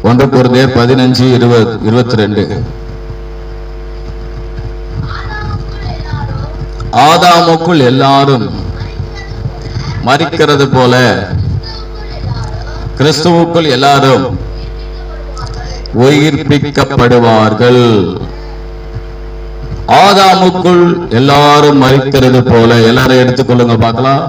1 கொரிந்தியர் 15:22. ஆதாமுக்குள் எல்லாரும் மரிக்கிறது போல கிறிஸ்துவுக்குள் எல்லாரும் உயிர்ப்பிக்கப்படுவார்கள். ஆதாமுக்குள் எல்லாரும் மரிக்கிறது போல. எல்லாரும் எடுத்துக்கொள்ளுங்க பார்க்கலாம்.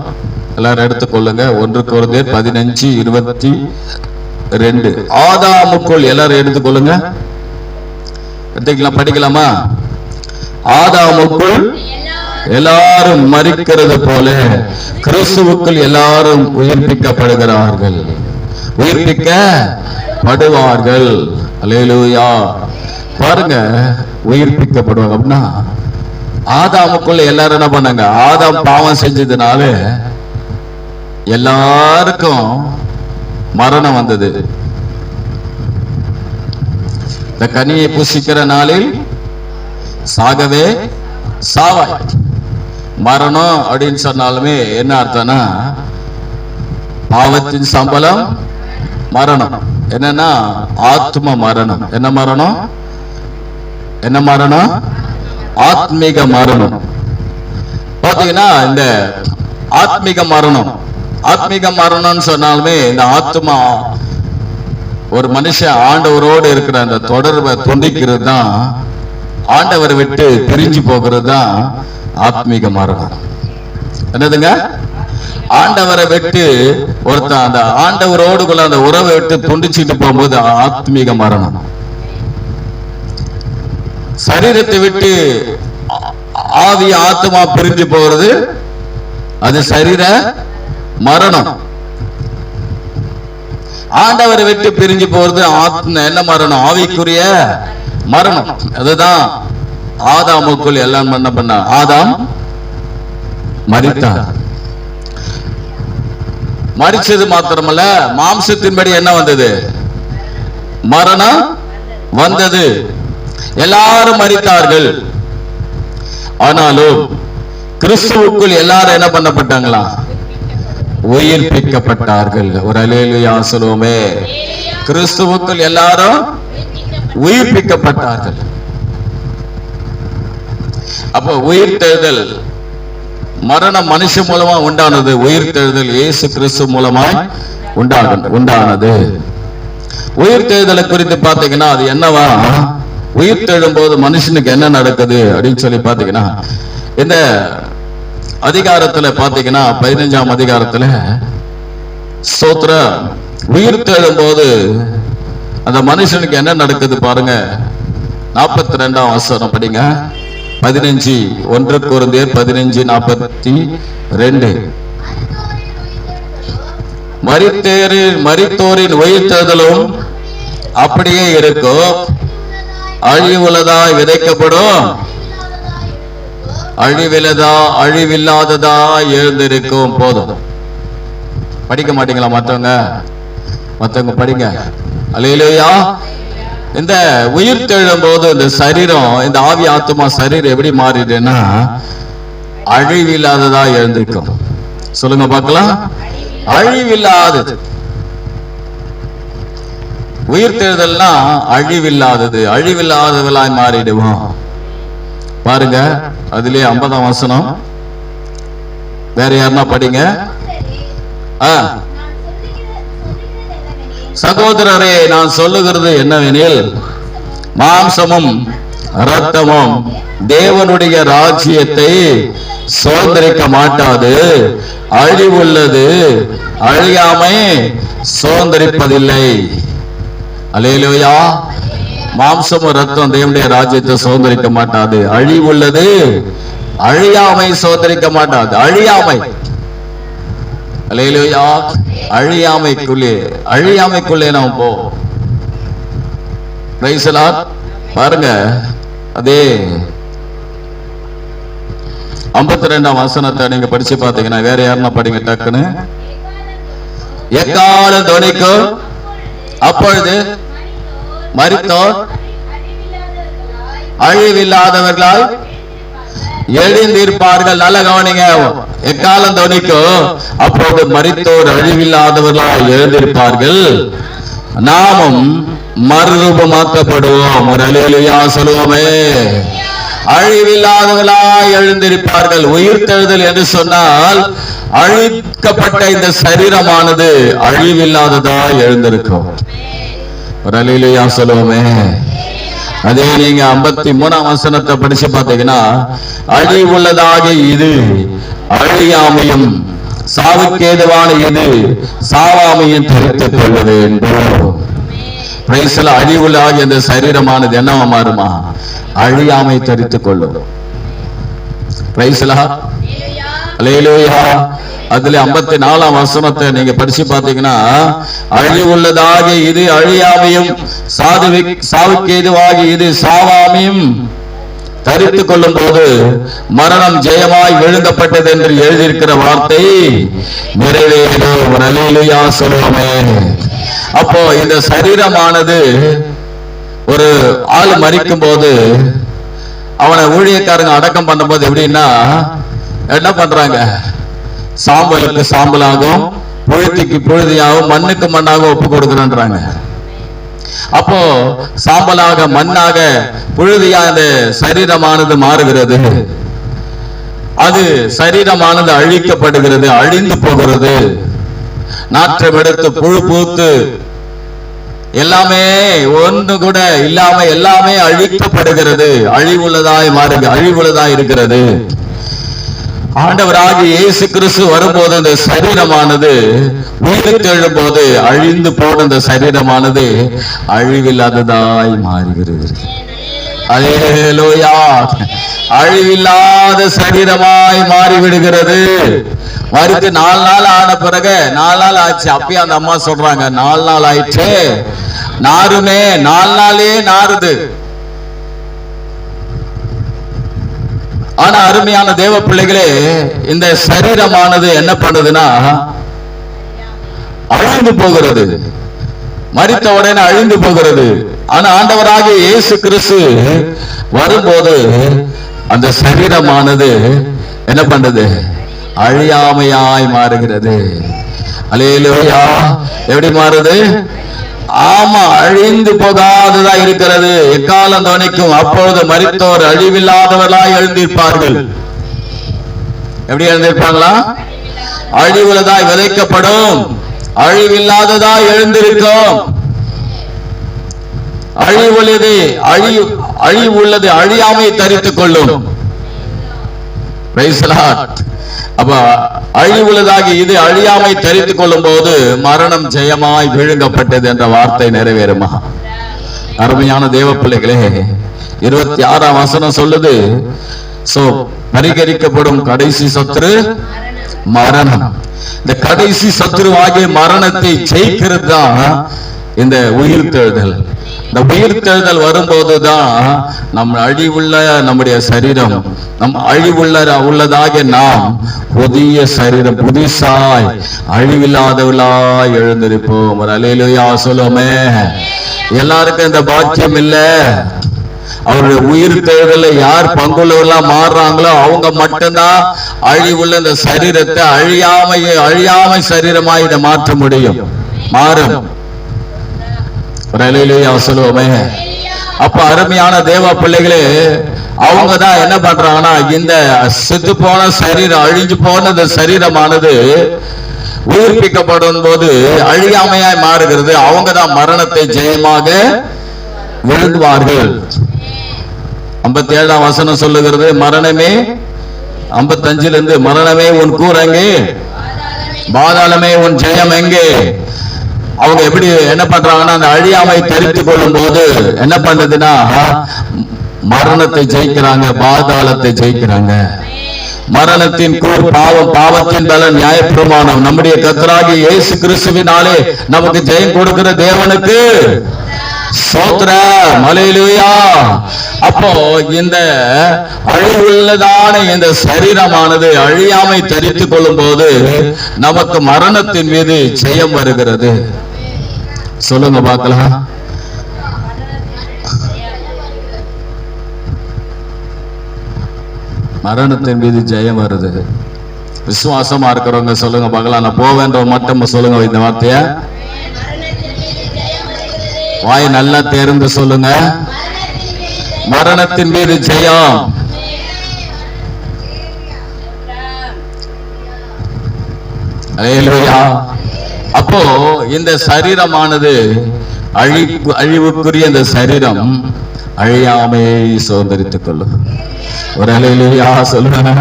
எல்லாரும் எடுத்துக்கொள்ளுங்க. 1 கொரிந்தியர் 15:22. ஆதாமுக்குள் எல்லாரும் எடுத்துக்கொள்ளுங்க. எடுத்துக்கலாம், படிக்கலாமா? ஆதாமுக்குள் எல்லாரும் மரிக்கிறது போல கிறிஸ்துவுக்குள் எல்லாரும் உயிர்ப்பிக்கப்படுகிறார்கள், உயிர்ப்பிக்கப்படுவார்கள். அல்லேலூயா. பாருங்க, உயிர்ப்பிக்கப்படுவாங்க அப்படின்னா ஆதாமுக்குள்ள எல்லாரும் என்ன பண்ணாங்க? ஆதாம் பாவம் செஞ்சதுனால எல்லாருக்கும் மரணம் வந்தது. இந்த கனியை புசிக்கிற நாளில் சாகவே சாவாய். மரணம் அப்படின்னு சொன்னாலுமே என்ன அர்த்தம்னா பாவத்தின் சம்பளம் மரணம். என்னன்னா ஆத்ம மரணம். என்ன மரணம்? என்ன மரணம்? ஆத்மீக மரணம். பாத்தீங்கன்னா இந்த ஆத்மீக மரணம், ஆத்மீக மரணம்னு சொன்னாலுமே இந்த ஆத்மா ஒரு மனுஷன் ஆண்டவரோடு இருக்கிற அந்த தொடர்பை துண்டிக்கிறது தான், ஆண்டவரை விட்டு பிரிஞ்சு போகிறது தான் ஆத்மீக மரணம். என்னதுங்க? ஆண்டவரை விட்டு ஒருத்தன் அந்த ஆண்டவரோடுக்குள்ள அந்த உறவை விட்டு துண்டிச்சுட்டு போகும்போது ஆத்மீக மரணம். சரீரத்தை விட்டு ஆவி ஆத்மா பிரிஞ்சு போகிறது அது சரீர மரணம். ஆண்டவரை விட்டு பிரிஞ்சு போறது என்ன மரணம்? ஆவிக்குரிய மரணம். அதுதான் ஆதாமுக்குள் எல்லாம் என்ன பண்ண? ஆதாம் மரித்தார். மரிச்சது மாத்திரமல்ல, மாம்சத்தின்படி என்ன வந்தது? மரணம் வந்தது. எல்லாரும் மரித்தார்கள். ஆனாலும் கிறிஸ்துவுக்குள் எல்லாரும் என்ன பண்ணப்பட்டாங்களா? உயிர்ப்பிக்கப்பட்டார்கள். ஒரு அல்லேலூயா சொல்லுவோமே. கிறிஸ்துவுக்குள் எல்லாரும் உயிர்ப்பிக்கப்பட்டார்கள். அப்ப உயிர்த்தெழுதல் மரணம் மனுஷன் மூலமா உண்டானது, உயிர்த்தெழுதல் இயேசு கிறிஸ்து மூலமாய் உண்டானது. உயிர்த்தெழுதலை குறித்து பாத்தீங்கன்னா அது என்னவா? உயிர்த்தெழும் போது மனுஷனுக்கு என்ன நடக்குது அப்படின்னு சொல்லி பாத்தீங்கன்னா இந்த அதிகாரத்துல பாத்தீங்கன்னா 15ஆம் அதிகாரத்துல ஸ்தோத்திர உயிர்த்தெழும் போது அந்த மனுஷனுக்கு என்ன நடக்குது பாருங்க. 42ஆம் வசனம் படிங்க. 15 1 கொரிந்தியர் 15:42. மரித்தோரின் உயிர்த்தெழுதலும் அப்படியே இருக்கும். அழிவுள்ளதாய் விதைக்கப்படும், அழிவில்லாததா எழுந்திருக்கும். போதும். படிக்க மாட்டீங்களா? மத்தவங்க படிங்க. அல்லேலூயா. இந்த உயிர் தெழும் போது இந்த சரீரம், இந்த ஆவி ஆத்மா சரீரம் எப்படி மாறிடுன்னா அழிவில்லாததா எழுந்திருக்கும். சொல்லுங்க பார்க்கலாம். அழிவில்லாதது. உயிர் தெழுதல்னா அழிவில்லாதது, அழிவில்லாதவளாய் மாறிடுவோம். பாருங்க, அதுலயே 50ஆம் வசனம். வேற யாருன்னா படிங்க. சகோதரரே, நான் சொல்லுகிறது என்னவெனில், மாம்சமும் இரத்தமும் தேவனுடைய ராஜ்யத்தை சுதந்திரிக்க மாட்டாது. அழிவுள்ளது அழியாமை சுதந்திரிப்பதில்லை. அல்லேலூயா. மாம்சமும் ரத்தம் தேவனுடைய ராஜ்யத்தை சுதந்திரிக்க மாட்டாது. அழிவுள்ளது அழியாமை சுதந்திரிக்க மாட்டாது. அழியாமை. அல்லேலூயா. அழியாமைக்குள்ளே நாம் போ. Praise the Lord. பாருங்க, அதே 52ஆம் வசனத்தை நீங்க படிச்சு பாத்தீங்கன்னா, வேற யாருன்னா படிங்க டக்குன்னு. எக்காலம் தொனிக்கும், அப்பொழுது மரித்தோர் அழிவில்லாதவர்களால் எழுந்திருப்பார்கள். நல்ல கவனிங்க. எக்காலம் தொனிக்கும், அப்போது மரித்தோர் அழிவில்லாதவர்களால் எழுந்திருப்பார்கள். நாமும் மறுரூபமாக்கப்படுவோம். ஒரு அல்லேலூயா சொல்லுவோமே. அழிவில்லாதவர்களாய் எழுந்திருப்பார்கள். உயிர்த்தெழுதல் என்று சொன்னால் அழிக்கப்பட்ட இந்த சரீரமானது அழிவில்லாததாய் எழுந்திருக்கும். ஒரு அல்லேலூயா சொல்லுவோமே. அதே நீங்க 53ஆம் வசனத்தை படிச்சு பார்த்தீங்கன்னா, அழிவுள்ளதாக இது அழியாமையும் சாவுக்கேதுவான இது சாவாமையும் தரித்துக் கொள்வது என்போம். அழிவுள்ளாக இந்த சரீரமானது என்னவா மாறுமா? அழியாமை தரித்துக் கொள்ளும். அதுல 54ஆம் வசனத்தை நீங்க படிச்சு பார்த்தீங்கன்னா, அழிவுள்ளதாக இது அழியாமையும் சாவுக்கேதுவாகி இது சாவாமையும் தரித்துக் கொள்ளும் போது மரணம் ஜெயமாய் விழுங்கப்பட்டது என்று எழுதியிருக்கிற வார்த்தை நிறைவேறும். அல்லேலூயா சொல்லுவோமே. அப்போ இந்த சரீரமானது ஒரு ஆள் மரிக்கும் போது அவனை ஊழியக்காரங்க அடக்கம் பண்ணும்போது எப்படின்னா என்ன பண்றாங்க? சாம்பலுக்கு சாம்பலாகவும் புழுதிக்கு புழுதியாகவும் மண்ணுக்கு மண்ணாகவும் ஒப்பு கொடுக்குறாங்க. அப்போ சாம்பலாக மண்ணாக புழுதியா இந்த சரீரமானது மாறுகிறது. அது சரீரமானது அழிக்கப்படுகிறது, அழிந்து போகிறது. நாற்றம் எடுத்து புழு பூத்து எல்லாமே ஒன்று கூட இல்லாம எல்லாமே அழிக்கப்படுகிறது. அழிவுள்ளதாய் இருக்கிறது. ஆண்டவராகிய இயேசு கிறிஸ்து வரும்போது இந்த சரீரமானது உயிர்த்தெழும் போது அழிந்து போன இந்த சரீரமானது அழிவில்லாததாய் மாறுகிறது. அல்லேலூயா. அழிவில்லாத சரீரமாய் மாறிவிடுகிறது. மறுத்து 4 நாள் ஆன பிறகு 4 நாள் ஆச்சு. அப்பயே அந்த அம்மா சொல்றாங்க, 4 நாள் ஆயிடுச்சு, நாருமே 4 நாளே நாறுது. ஆனா அருமையான தேவ பிள்ளைகளே, இந்த சரீரமானது என்ன பண்ணுதுன்னா அழிந்து போகிறது. மரித்த உடனே அழிந்து போகிறது. ஆனா ஆண்டவராகிய இயேசு கிறிஸ்து வரும்போது அந்த சரீரமானது என்ன பண்றது? அழியாமையாய் மாறுகிறது. அல்லேலூயா. எப்படி மாறுது? ஆமா, அழிந்து போகாததா இருக்கிறது. எக்காலம் துணிக்கும். அப்பொழுது மரித்தோர் அழிவில்லாதவர்களாய் எழுந்திருப்பார்கள். எப்படி எழுந்திருப்பாங்களா? அழிவுள்ளதாய் விதைக்கப்படும், அழிவில்லாததாய் எழுந்திருக்கும். அழிவுள்ளது அழியாமை தரித்துக் கொள்ளும். அப்ப அழிவுள்ளதாகி இது அழியாமை தரித்துக் கொள்ளும் போது மரணம் ஜெயமாய் விழுங்கப்பட்டது என்ற வார்த்தை நிறைவேறுமா? அருமையான தேவ பிள்ளைகளே, 26ஆம் வசனம் சொல்லுது, பரிகரிக்கப்படும் கடைசி சத்துரு மரணம். இந்த கடைசி சத்துருவாகிய மரணத்தை ஜெயிக்கிறது தான் இந்த உயிர்த்தெழுதல். இந்த உயிர்த்தெழுதல் வரும்போதுதான் நம் அழிவுள்ள நம்முடைய சரீரம், நம் உள்ளதாக நாம் புதிய சரீரம் புதுசாய் அழிவில்லாதவர்களாய் எழுந்திருப்போம். ஒரு அல்லேலூயா சொல்லுமே. எல்லாருக்கும் இந்த பாக்கியம் இல்ல. அவருடைய உயிர்த்தெழுதல யார் பங்குள்ளவர்களா மாறுறாங்களோ அவங்க மட்டும்தான் அழிவுள்ள இந்த சரீரத்தை அழியாமை சரீரமாய் இதை மாற்ற முடியும், மாறும். சொல்லுவோமே. அப்ப அருமையான தேவ பிள்ளைகளே, அவங்க தான் என்ன பண்றாங்கன்னா, இந்த செத்து போன சரீரம், அழிஞ்சு போன இந்த சரீரமானது உயிர்ப்பிக்கப்படும் போது அழியாமையாய் மாறுகிறது. அவங்க தான் மரணத்தை ஜெயமாக விழுங்குவார்கள். 57ஆம் வசனம் சொல்லுகிறது, மரணமே 55ல இருந்து, மரணமே உன் கூர் எங்கே, பாதாளமே உன் ஜெயம் எங்கே? அவங்க எப்படி என்ன பண்றாங்கன்னா, அந்த அழியாமை தரித்துக் கொள்ளும் போது என்ன பண்றதுன்னா மரணத்தை ஜெயிக்கிறாங்க, பாதாளத்தை ஜெயிக்கிறாங்க. மரணத்தின் கூர் பாவம், பாவத்தின் பலன் நியாயப்பிரமாணம். நம்முடைய கர்த்தராகிய இயேசு கிறிஸ்துவினாலே நமக்கு ஜெயம் கொடுக்கிற தேவனுக்கு ஸ்தோத்திரம். அல்லேலூயா. அப்போ இந்த அழிவுள்ளதான இந்த சரீரமானது அழியாமை தரித்துக் கொள்ளும் போது நமக்கு மரணத்தின் மீது ஜெயம் வருகிறது. சொல்லுங்க பார்க்கலாம். மரணத்தின் மீது ஜெயம் வருது. விசுவாசமா இருக்கிறவங்க சொல்லுங்க பார்க்கலாம். நான் போவேன்ற மட்டும் சொல்லுங்க இந்த வார்த்தைய. வாய் நல்லா தேர்ந்து சொல்லுங்க. மரணத்தின் மீது ஜெயம். அல்லேலூயா. அப்போ இந்த சரீரமானது அழிவுக்குரிய இந்த சரீரம் அழியாமையை சுதந்திரித்துக் கொள்ளும். ஒரு அல்லேலூயா சொல்லுங்க.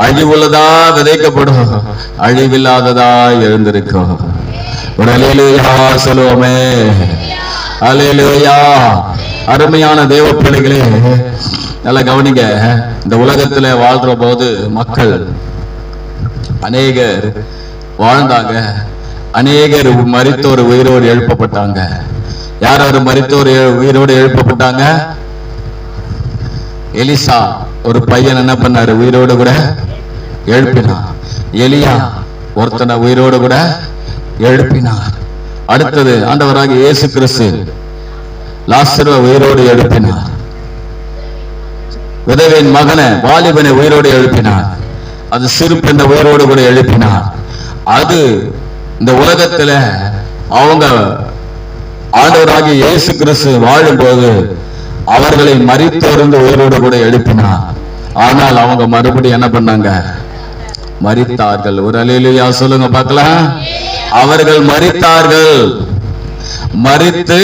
அழிவுள்ளதா விதைக்கப்படும், அழிவில்லாததா எழுந்திருக்கும். ஒரு அல்லேலூயா சொல்லுவோமே. அல்லேலூயா. அருமையான தேவ பிள்ளைகளே, நல்லா கவனிங்க. இந்த உலகத்துல வாழ்ற போது மக்கள் அநேகர் வாழ்ந்தாங்க. அநேகர் மரித்தோர் உயிரோடு எழுப்பப்பட்டாங்க. யார் யார் மரித்தோர் உயிரோடு எழுப்பப்பட்டாங்க? எலிசா ஒரு பையன் என்ன பண்ணாரு? உயிரோடு கூட எழுப்பினார். எலியா ஒருத்தனை உயிரோடு கூட எழுப்பினார். அடுத்தது ஆண்டவராக இயேசு கிறிஸ்து லாசருவை உயிரோடு எழுப்பினார். விதவையின் மகனை, வாலிபனை உயிரோடு எழுப்பினார். அது சிறு பெண்ணை உயிரோடு கூட எழுப்பினார். அது இந்த உலகத்துல அவங்க ஆண்டவராகிய இயேசு கிறிஸ்து வாழும்போது அவர்களை மரித்தோர்ந்து உயிரோடு கூட எழுப்பினார். ஆனால் அவங்க மறுபடியும் என்ன பண்ணாங்க? மரித்தார்கள். ஒரு அல்லேலூயா சொல்லுங்க பார்க்கலாம். அவர்கள் மரித்தார்கள். மரித்து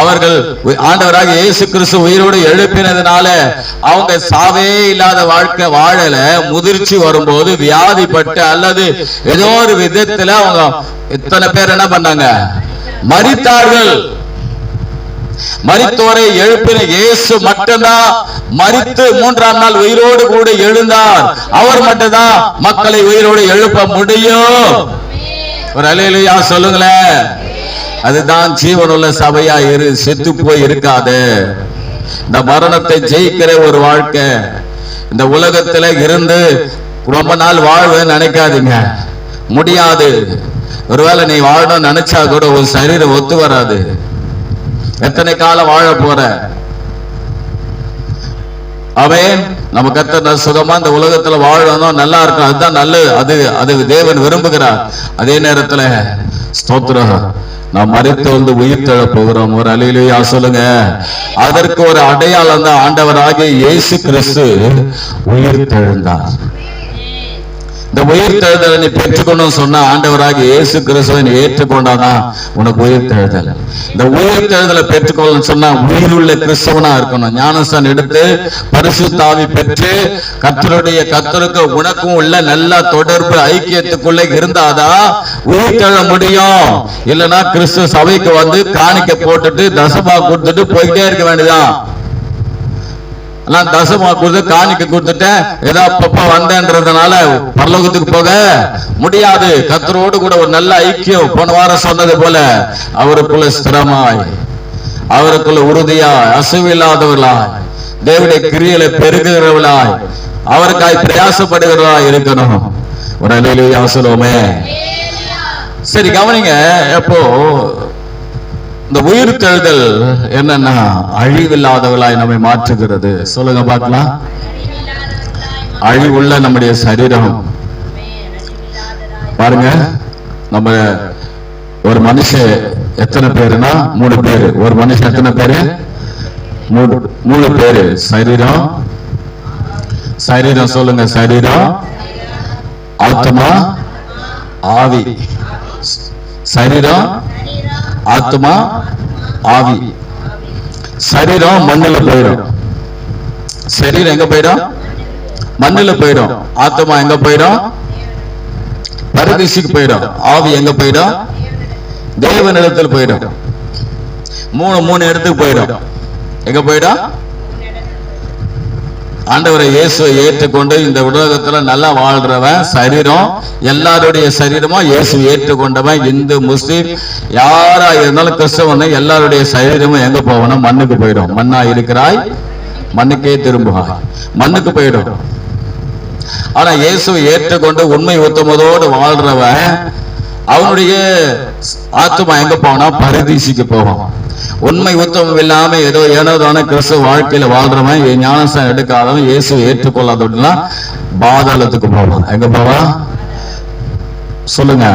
அவர்கள் ஆண்டவராக இயேசு கிறிஸ்து உயிரோடு எழுப்பினதுனால அவங்க சாவே இல்லாத வாழ்க்கை வாழல. முதிர்ச்சி வரும்போது வியாதிப்பட்டு அல்லது ஏதோ ஒரு விதத்துல அவங்க எத்தனை பேர் என்ன பண்ணாங்க? மரித்தார்கள். மரித்தோரை எழுப்பின இயேசு மட்டும்தான் மரித்து மூன்றாம் நாள் உயிரோடு கூட எழுந்தார். அவர் மட்டும்தான் மக்களை உயிரோடு எழுப்ப முடியும். ஒரு அல்லேலூயா சொல்லுங்களேன். அதுதான் ஜீவனுள்ள சபையா இரு. செத்து போய் இருக்காது. இந்த மரணத்தை ஜெயிக்கிற ஒரு வாழ்க்கை. இந்த உலகத்துல இருந்து ரொம்ப நாள் வாழ்வேன்னு நினைக்காதீங்க. முடியாது. ஒருவேளை நீ வாழணும்னு நினைச்சா கூட ஒரு சரீரம் ஒத்து வராது. எத்தனை காலம் வாழ போற? அவன் நம்ம கத்த சுகமா இந்த உலகத்துல வாழணும், நல்லா இருக்கும். அதுதான் நல்லது. அது தேவன் விரும்புகிறார். அதே நேரத்துல ஸ்தோத்திரம், நாம் மரித்து வந்து உயிர் தெழ போகிறோம். ஒரு அல்லேலூயா சொல்லுங்க. அதற்கு ஒரு அடையாளம் தான் ஆண்டவராகிய இயேசு கிறிஸ்து உயிர் தெழுந்தார். இந்த உயிர் தெழுதலை நீ பெற்றுக்கணும் சொன்னா ஆண்டவராகிய இயேசு கிறிஸ்துவை நீ ஏற்றுக்கொண்டாதான் உனக்கு உயிர் தெழுதல். இந்த உயிர் தெழுதலை பெற்றுக்கொள்ளணும் சொன்னா உயிருள்ள கிறிஸ்தவனா இருக்கணும். ஞானஸ்தானம் எடுத்து பரிசுத்த ஆவி பெற்று கர்த்தருக்கு உனக்கும் உள்ள நல்ல தொடர்பு ஐக்கியத்துக்குள்ள இருந்தாதான் உயிர் தெழ முடியும். இல்லைன்னா கிறிஸ்துவ சபைக்கு வந்து காணிக்க போட்டுட்டு தசமா கொடுத்துட்டு போய்கிட்டே இருக்க வேண்டியதான். தசமா கொடுத்து காணிக்க கொடுத்துட்டேன் ஏதோ அப்பப்ப வந்தேன்றதுனால பரலோகத்துக்கு போக முடியாது. கர்த்தரோடு கூட ஒரு நல்ல ஐக்கியம், போன வாரம் சொன்னது போல அவருக்குள்ள ஸ்திரமாய், அவருக்குள்ள உறுதியாய், அசைவில்லாதவர்களாய், தேவனுடைய கிரியைகளை பெருகுகிறவர்களாய், அவருக்காய் பிரயாசப்படுகிறவர்களாய் இருக்கணும். ஒரு அல்லேலூயா சொல்லுவோமே. சரி கவனிங்க. எப்போ இந்த உயிர் தெழுதல் என்னன்னா அழிவில்லாதவர்களாய் நம்மை மாற்றுகிறது. சொல்லுங்க பார்க்கலாம். அழிவுள்ள நம்முடைய சரீரம் பாருங்க. நம்ம ஒரு மனுஷன் எத்தனை பேருனா 3 பேரு. ஒரு மனுஷன் எத்தனை பேரு? 3 பேரு. சரீரம் சொல்லுங்க. சரீரம், ஆத்மா, ஆவி. சரீரம், ஆத்மா, ஆவி. சரீரம் மண்ணில போயிடும். சரீரம் எங்க போயிடும்? மண்ணில போயிடும். ஆத்மா எங்க போயிடும்? பரதீசுக்கு போயிடும். ஆவி எங்க போயிடும்? தேவனிடத்தில் போயிடும். 3 இடத்துக்கு போயிடும். எங்க போயிடும்? ஆண்டவரை இயேசுவை ஏற்றுக்கொண்டு இந்த உலகத்துல நல்லா வாழ்றவன் சரீரம், எல்லாருடைய சரீரமும் இயேசு ஏற்றுக்கொண்டவன். இந்து, முஸ்லீம் யாரா இருந்தாலும் கிறிஸ்தவன் எல்லாருடைய சரீரமும் எங்க போகணும்? மண்ணுக்கு போயிடும். மண்ணா இருக்கிறாய், மண்ணுக்கே திரும்புவாய். மண்ணுக்கு போயிடும். ஆனா இயேசுவை ஏற்றுக்கொண்டு உண்மை உத்தமதோடு வாழ்றவன் அவனுடைய ஆத்மா எங்க போனா? பரதீசிக்கு போவான். உண்மை உத்தமம் இல்லாம ஏதோ ஏனோதான கிறிஸ்துவ வாழ்க்கையில வாழ்றவன், ஞானஸ்தானம் எடுக்காதவன், இயேசுவை ஏற்றுக்கொள்ளாதவனா பாதாளத்துக்கு போவான். எங்க போவான் சொல்லுங்க?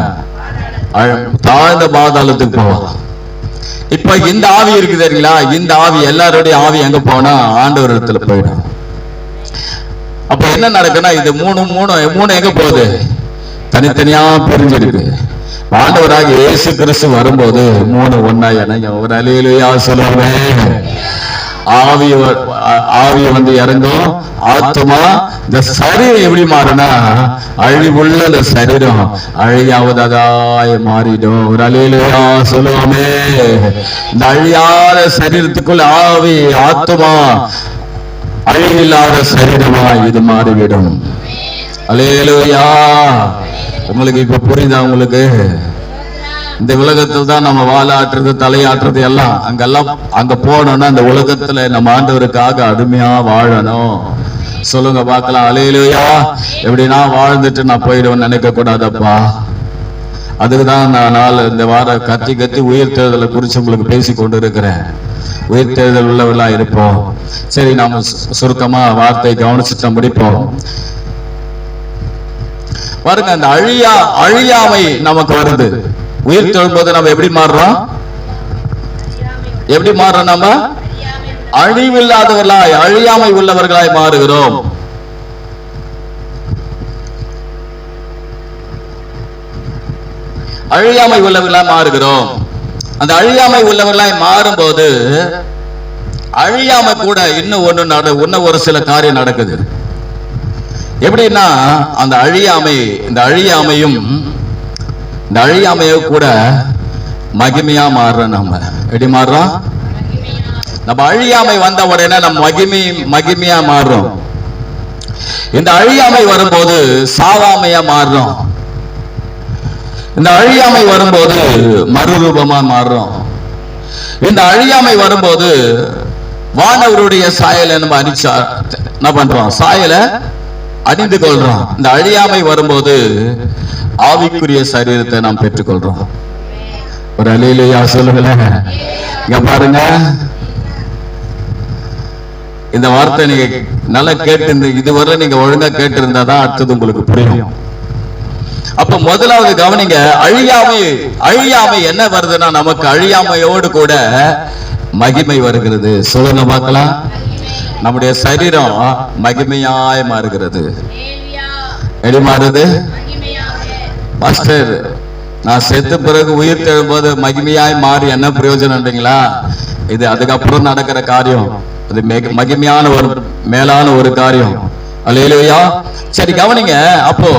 தாழ்ந்த பாதாளத்துக்கு போவான். இப்ப இந்த ஆவி இருக்குது தெரியுங்களா, இந்த ஆவி எல்லாருடைய ஆவி எங்க போனா ஆண்டவர் இடத்துல போயிடும். அப்ப என்ன நடக்குன்னா இது மூணு எங்க போகுது, தனித்தனியா பிரிஞ்சிருக்கு. ஆண்டவராக இயேசு கிறிஸ்து வரும்போது மூணு ஒன்னா இணையும். ஒரு அல்லேலூயா சொல்லுவே. ஆவி வந்து இறங்கும், ஆத்மா. இந்த சரீரம் எப்படி மாறுனா அழிவுள்ள இந்த சரீரம் அழியாவதாய் மாறிடும். ஒரு அல்லேலூயா சொல்லுவோமே. இந்த அழியாத சரீரத்துக்குள்ள ஆவி ஆத்மா அழிவில்லாத சரீரமா இது மாறிவிடும். அல்லேலூயா. உங்களுக்கு இப்ப புரியுதா? உங்களுக்கு இந்த உலகத்தில் தான் நம்ம வாழாட்டுறது தலையாட்டுறது எல்லாம் அங்க போனோம்னா அந்த உலகத்துல நம்ம ஆண்டவருக்காக அருமையா வாழணும். சொல்லுங்க பார்க்கலாம். அல்லேலூயா. எப்படின்னா வாழ்ந்துட்டு நான் போயிடுவேன் நினைக்க கூடாதப்பா. அதுக்குதான் நான் இந்த வாரம் கத்தி உயிர் தேர்தலை குறித்து உங்களுக்கு பேசி கொண்டு இருக்கிறேன். உயிர் தேர்தல் உள்ளவர்களா இருப்போம். சரி, நாம சுருக்கமா வார்த்தை கவனிச்சுட்டு முடிப்போம். பாருங்க, அந்த அழியாமை நமக்கு வருது. உயிர் தெழும்போது நம்ம எப்படி மாறுறோம்? நம்ம அழிவில்லாதவர்களாய் அழியாமை உள்ளவர்களாய் மாறுகிறோம். அழியாமை உள்ளவர்களாய் மாறுகிறோம். அந்த அழியாமை உள்ளவர்களாய் மாறும்போது அழியாமை கூட இன்னும் ஒரு சில காரியம் நடக்குது. எப்படின்னா அந்த அழியாமையும் கூட மகிமையா மாறுறோம். நம்ம எப்படி மாறுறோம்? நம்ம அழியாமை வந்த உடனே நம்ம மகிமையா மாறுறோம். இந்த அழியாமை வரும்போது சாவாமையா மாறுறோம். இந்த அழியாமை வரும்போது மறுரூபமா மாறுறோம். இந்த அழியாமை வரும்போது வானவருடைய சாயலை நம்ம என்ன பண்றோம்? சாயலை அணிந்து கொள்றோம். இந்த அழியாமை வரும்போது ஆவிக்குரிய சரீரத்தை நாம் பெற்றுக்கொள்றோம். ஒரு அல்லேலூயா சொல்லுங்களேன். இங்க பாருங்க, இந்த வார்த்தை நீங்க நல்லா கேட்டு இதுவரை நீங்க ஒழுங்கா கேட்டு இருந்தாதான் அடுத்தது உங்களுக்கு புரியும். அப்ப முதலாவது கவனிங்க, அழியாமை என்ன வருதுன்னா நமக்கு அழியாமையோடு கூட மகிமை வருகிறது. சொல்லுங்க பார்க்கலாம். நம்முடைய சரீரம் மகிமையாய் மாறுகிறது. எப்படி மாறுது? மாஸ்டர், நான் செத்த பிறகு உயிர் தெழும்போது மகிமையாய் மாறி என்ன பிரயோஜனம்ன்றீங்களா? இது அதுக்கப்புறம் நடக்கிற காரியம். அது மகிமையான ஒரு மேலான ஒரு காரியம். அல்லேலூயா. சரி, கவனிங்க. அப்போ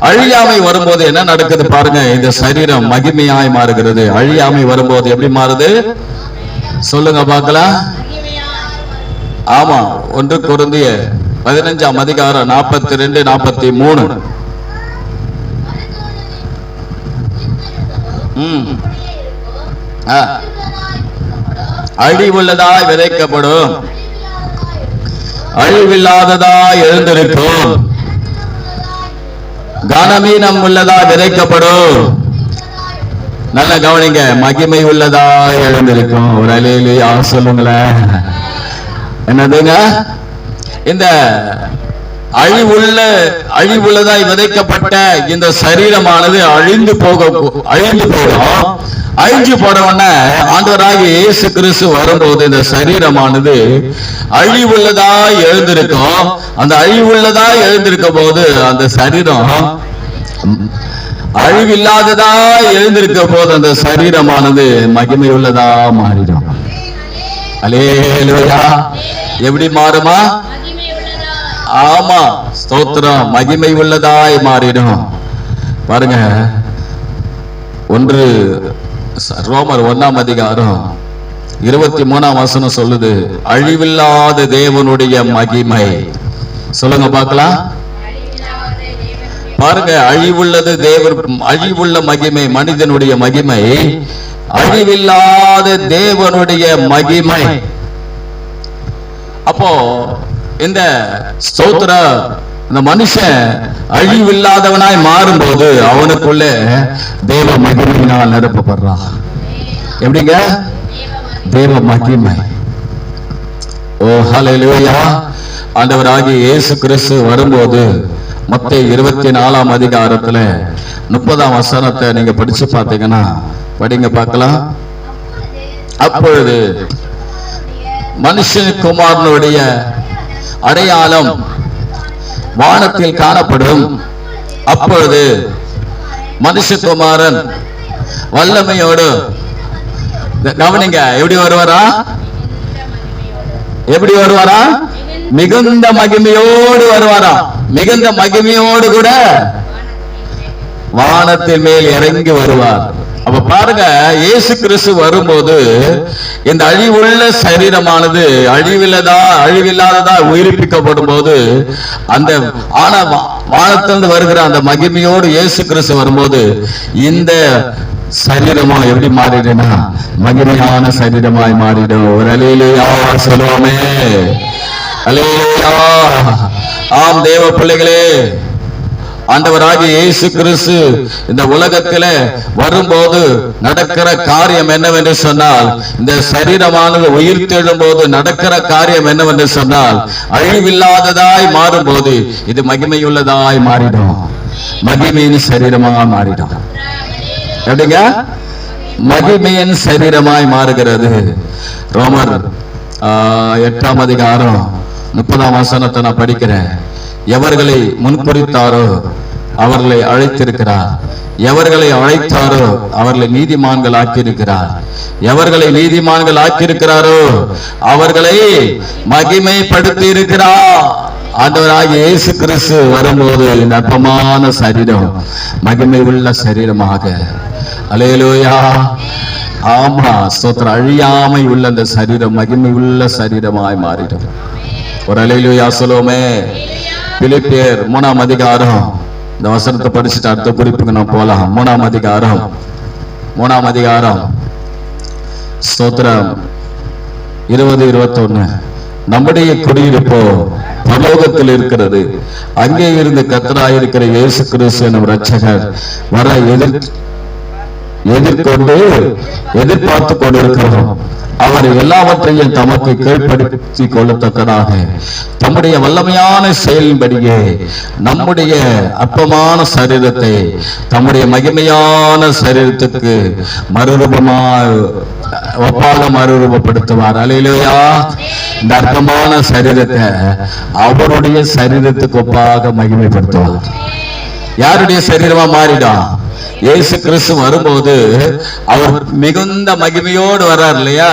அழியாமை வரும்போது என்ன நடக்குது பாருங்க. இந்த சரீரம் மகிமையாய் மாறுகிறது. அழியாமை வரும்போது எப்படி மாறுது? சொல்லுங்க பார்க்கலாம். ஆமா, 1 கொரிந்தியர் 15ஆம் அதிகாரம் 42, 43. அழிவுள்ளதாய் விதைக்கப்படும், அழிவில்லாததாய் எழுந்திருக்கும். கனமீனம் உள்ளதாய் விதைக்கப்படும். நல்ல கவனிங்க, மகிமை உள்ளதாய் எழுந்திருக்கும். ஒரு அல்லேலூயா சொல்லுங்களேன். என்னதுங்க? இந்த அழிவுள்ளதாய் விதைக்கப்பட்ட இந்த சரீரமானது அழிந்து போகும். அழிஞ்சு போனவன ஆண்டவராகிய இயேசு கிறிஸ்து வரும்போது இந்த சரீரமானது அழிவுள்ளதாய் எழுந்திருக்கும். அந்த அழிவுள்ளதாய் எழுந்திருக்கும் போது அந்த சரீரம் அழிவில்லாததாய் எழுந்திருக்க போது அந்த சரீரமானது மகிமை உள்ளதா மாறிடும். அல்லேலூயா. எப்படி மாறுமா? ஆமா, ஸ்தோத்திரம். மகிமை உள்ளதாய் மாறிடும். பாருங்க, ரோமர் 1ஆம் அதிகாரம் 23ஆம் வசனம் சொல்லுது, அழிவில்லாத தேவனுடைய மகிமை. சொல்லுங்க பார்க்கலாம். பாருங்க, அழிவுள்ள மகிமை மனிதனுடைய மகிமை, அழிவில்லாத தேவனுடைய மகிமை. அப்போ இந்த ஸ்தோத்திர இந்த மனுஷன் அழிவில்லாதவனாய் மாறும்போது அவனுக்குள்ள தேவ மகிமையினால் நிரப்பப்படுறான். எப்படிங்க? தேவ மகிமை. ஓ ஹல்லேலூயா. ஆண்டவராகிய இயேசு கிறிஸ்து வரும்போது மத்தேயு 24ஆம் அதிகாரத்துல 30ஆம் வசனத்தை நீங்க படிச்சு பார்த்தீங்கன்னா, படிங்க பார்க்கலாம். அப்பொழுது மனுஷகுமாரனுடைய அடையாளம் வானத்தில் காணப்படும். அப்பொழுது மனுஷகுமாரன் வல்லமையோடு, கவனிங்க, எப்படி வருவாரா? எப்படி வருவாரா? மிகுந்த மகிமையோடு வருவாரா? மிகுந்த மகிமையோடு கூட வானத்தின் மேல் இறங்கி வருவார். அப்ப பாருங்க, இயேசு கிறிஸ்து வரும்போது இந்த அழிவுள்ள சரீரமானது அழிவில்லாததா உயிர்ப்பிக்கப்படும் போது அந்த வானத்திலிருந்து வருகிற அந்த மகிமையோடு இயேசு கிறிஸ்து வரும்போது இந்த சரீரமா எப்படி மாறிடுனா மகிமையான சரீரமாய் மாறிடும். ஒரு அல்லேலூயா சொல்லுவோமே. அல்லேலூயா. ஆம் தேவ பிள்ளைகளே, ஆண்டவராகிய இயேசு கிறிஸ்து இந்த உலகத்தில வரும்போது நடக்கிற காரியம் என்னவென்று சொன்னால், இந்த சரீரமானது உயிர்த்தெழும் போது நடக்கிற காரியம் என்னவென்று சொன்னால், அழிவில்லாததாய் மாறும்போது இது மகிமையுள்ளதாய் மாறிடும். மகிமையின் சரீரமாக மாறிடும். எப்படிங்க? மகிமையின் சரீரமாய் மாறுகிறது. ரோமர் 8ஆம் அதிகாரம் 30ஆம் வசனத்தை நான் படிக்கிறேன். எவர்களை முன்குறித்தாரோ அவர்களை அழைத்திருக்கிறார், எவர்களை அழைத்தாரோ அவர்களை நீதிமான்கள் ஆக்கியிருக்கிறார், எவர்களை நீதிமான்கள் ஆக்கியிருக்கிறாரோ அவர்களை மகிமைப்படுத்தி இருக்கிறார். ஆண்டவராகிய இயேசு கிறிஸ்து வரும்போது இந்த அற்பமான சரீரம் மகிமை உள்ள சரீரமாக, அல்லேலூயா, ஆமா ஸ்தோத்திரம், அழியாமை உள்ள அந்த சரீரம் மகிமை உள்ள சரீரமாய் மாறிடும். ஒரு அல்லேலூயா சொல்லுவோமே. பிலிப்பியர் 3ஆம் அதிகாரம், இந்த வசனத்தை படிச்சுட்டு அடுத்த குறிப்புக்கு நான் போலாம். 3ஆம் அதிகாரம் ஸ்தோத்திரம் 20-21. நம்முடைய குடியிருப்போ பரலோகத்தில் இருக்கிறது, அங்கே இருந்து கர்த்தராயிருக்கிற இயேசு கிறிஸ்து எனும் இரட்சகர் வர எதிர்பார்த்து கொண்டிருக்கிறோம். அவர் எல்லாவற்றையும் தமக்கு கீழ்ப்படுத்தி கொள்ளத்தக்கதாக தம்முடைய வல்லமையான செயலின்படியே நம்முடைய அற்பமான சரீரத்தை தம்முடைய மகிமையான சரீரத்துக்கு ஒப்பாக மறுரூபப்படுத்துவார். அல்லேலூயா. இந்த அற்பமான சரீரத்தை அவருடைய சரீரத்துக்கு ஒப்பாக மகிமைப்படுத்துவார். யாருடைய சரீரமா மாறிடும்? இயேசு கிறிஸ்து வரும்போது அவர் மிகுந்த மகிமையோடு வர்றார் இல்லையா?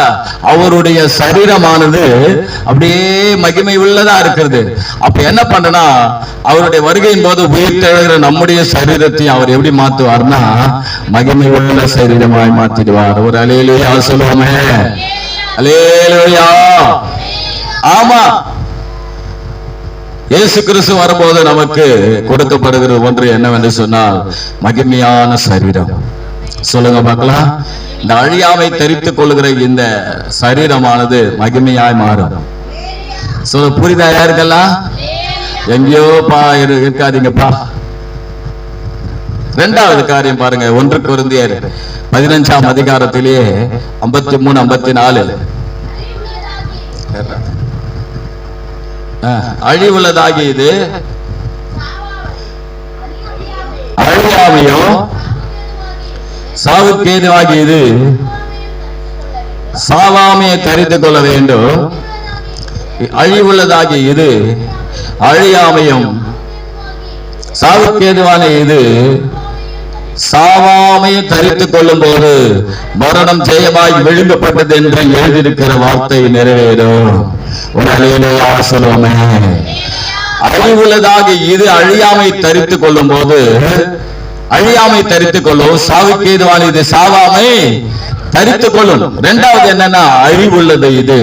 அவருடைய சரீரமானது அப்படியே மகிமை உள்ளதா இருக்கிறது. அப்ப என்ன பண்றனா, அவருடைய வருகையின் போது உயிர்த்தெழுகிற நம்முடைய சரீரத்தையும் அவர் எப்படி மாத்துவார்னா மகிமை உள்ள சரீரமாய் மாத்திடுவார். ஒரு அல்லேலூயா சொல்லுவோமே. அல்லேலூயா. ஆமா, இயேசு கிறிஸ்து வரும்போது நமக்கு கொடுக்கப்படுகிற ஒன்று என்னவென்று சொன்னால் மகிமையான சரீரம். சொல்லுங்க பார்க்கலாம். இந்த அழியாமை தரித்துக் கொள்ளுகிற இந்த சரீரமானது மகிமையாய் மாறும். சொல்ல புரிதா யாருக்கெல்லாம்? எங்கேயோ இருக்காதீங்கப்பா. 2வது காரியம் பாருங்க, 1 கொரிந்தியர் 15ஆம் அதிகாரத்திலேயே 53-54. அழிவுள்ளதாகியது அழியாமையும் சாவுக்கு ஏதுவாகியது சாவாமையை தரித்துக் கொள்ள வேண்டும். அழிவுள்ளதாகிய இது அழியாமையும் சாவுக்கு ஏதுவான இது சாவாமையும் தரித்துக் கொள்ளும் போது மரணம் ஜெயமாய் விழுங்கப்பட்டது என்று எழுதியிருக்கிற வார்த்தை நிறைவேறும். ஒரு அல்லேலூயா சொல்லுவோமே. அழிவுள்ளதாக இது அழியாமை தரித்துக் கொள்ளும் போது அழியாமை தரித்துக் கொள்ளும், சாவுக்கு ஏதுவான இது சாவாமை தரித்துக் கொள்ளும். 2வது என்னன்னா, அழிவுள்ளது இது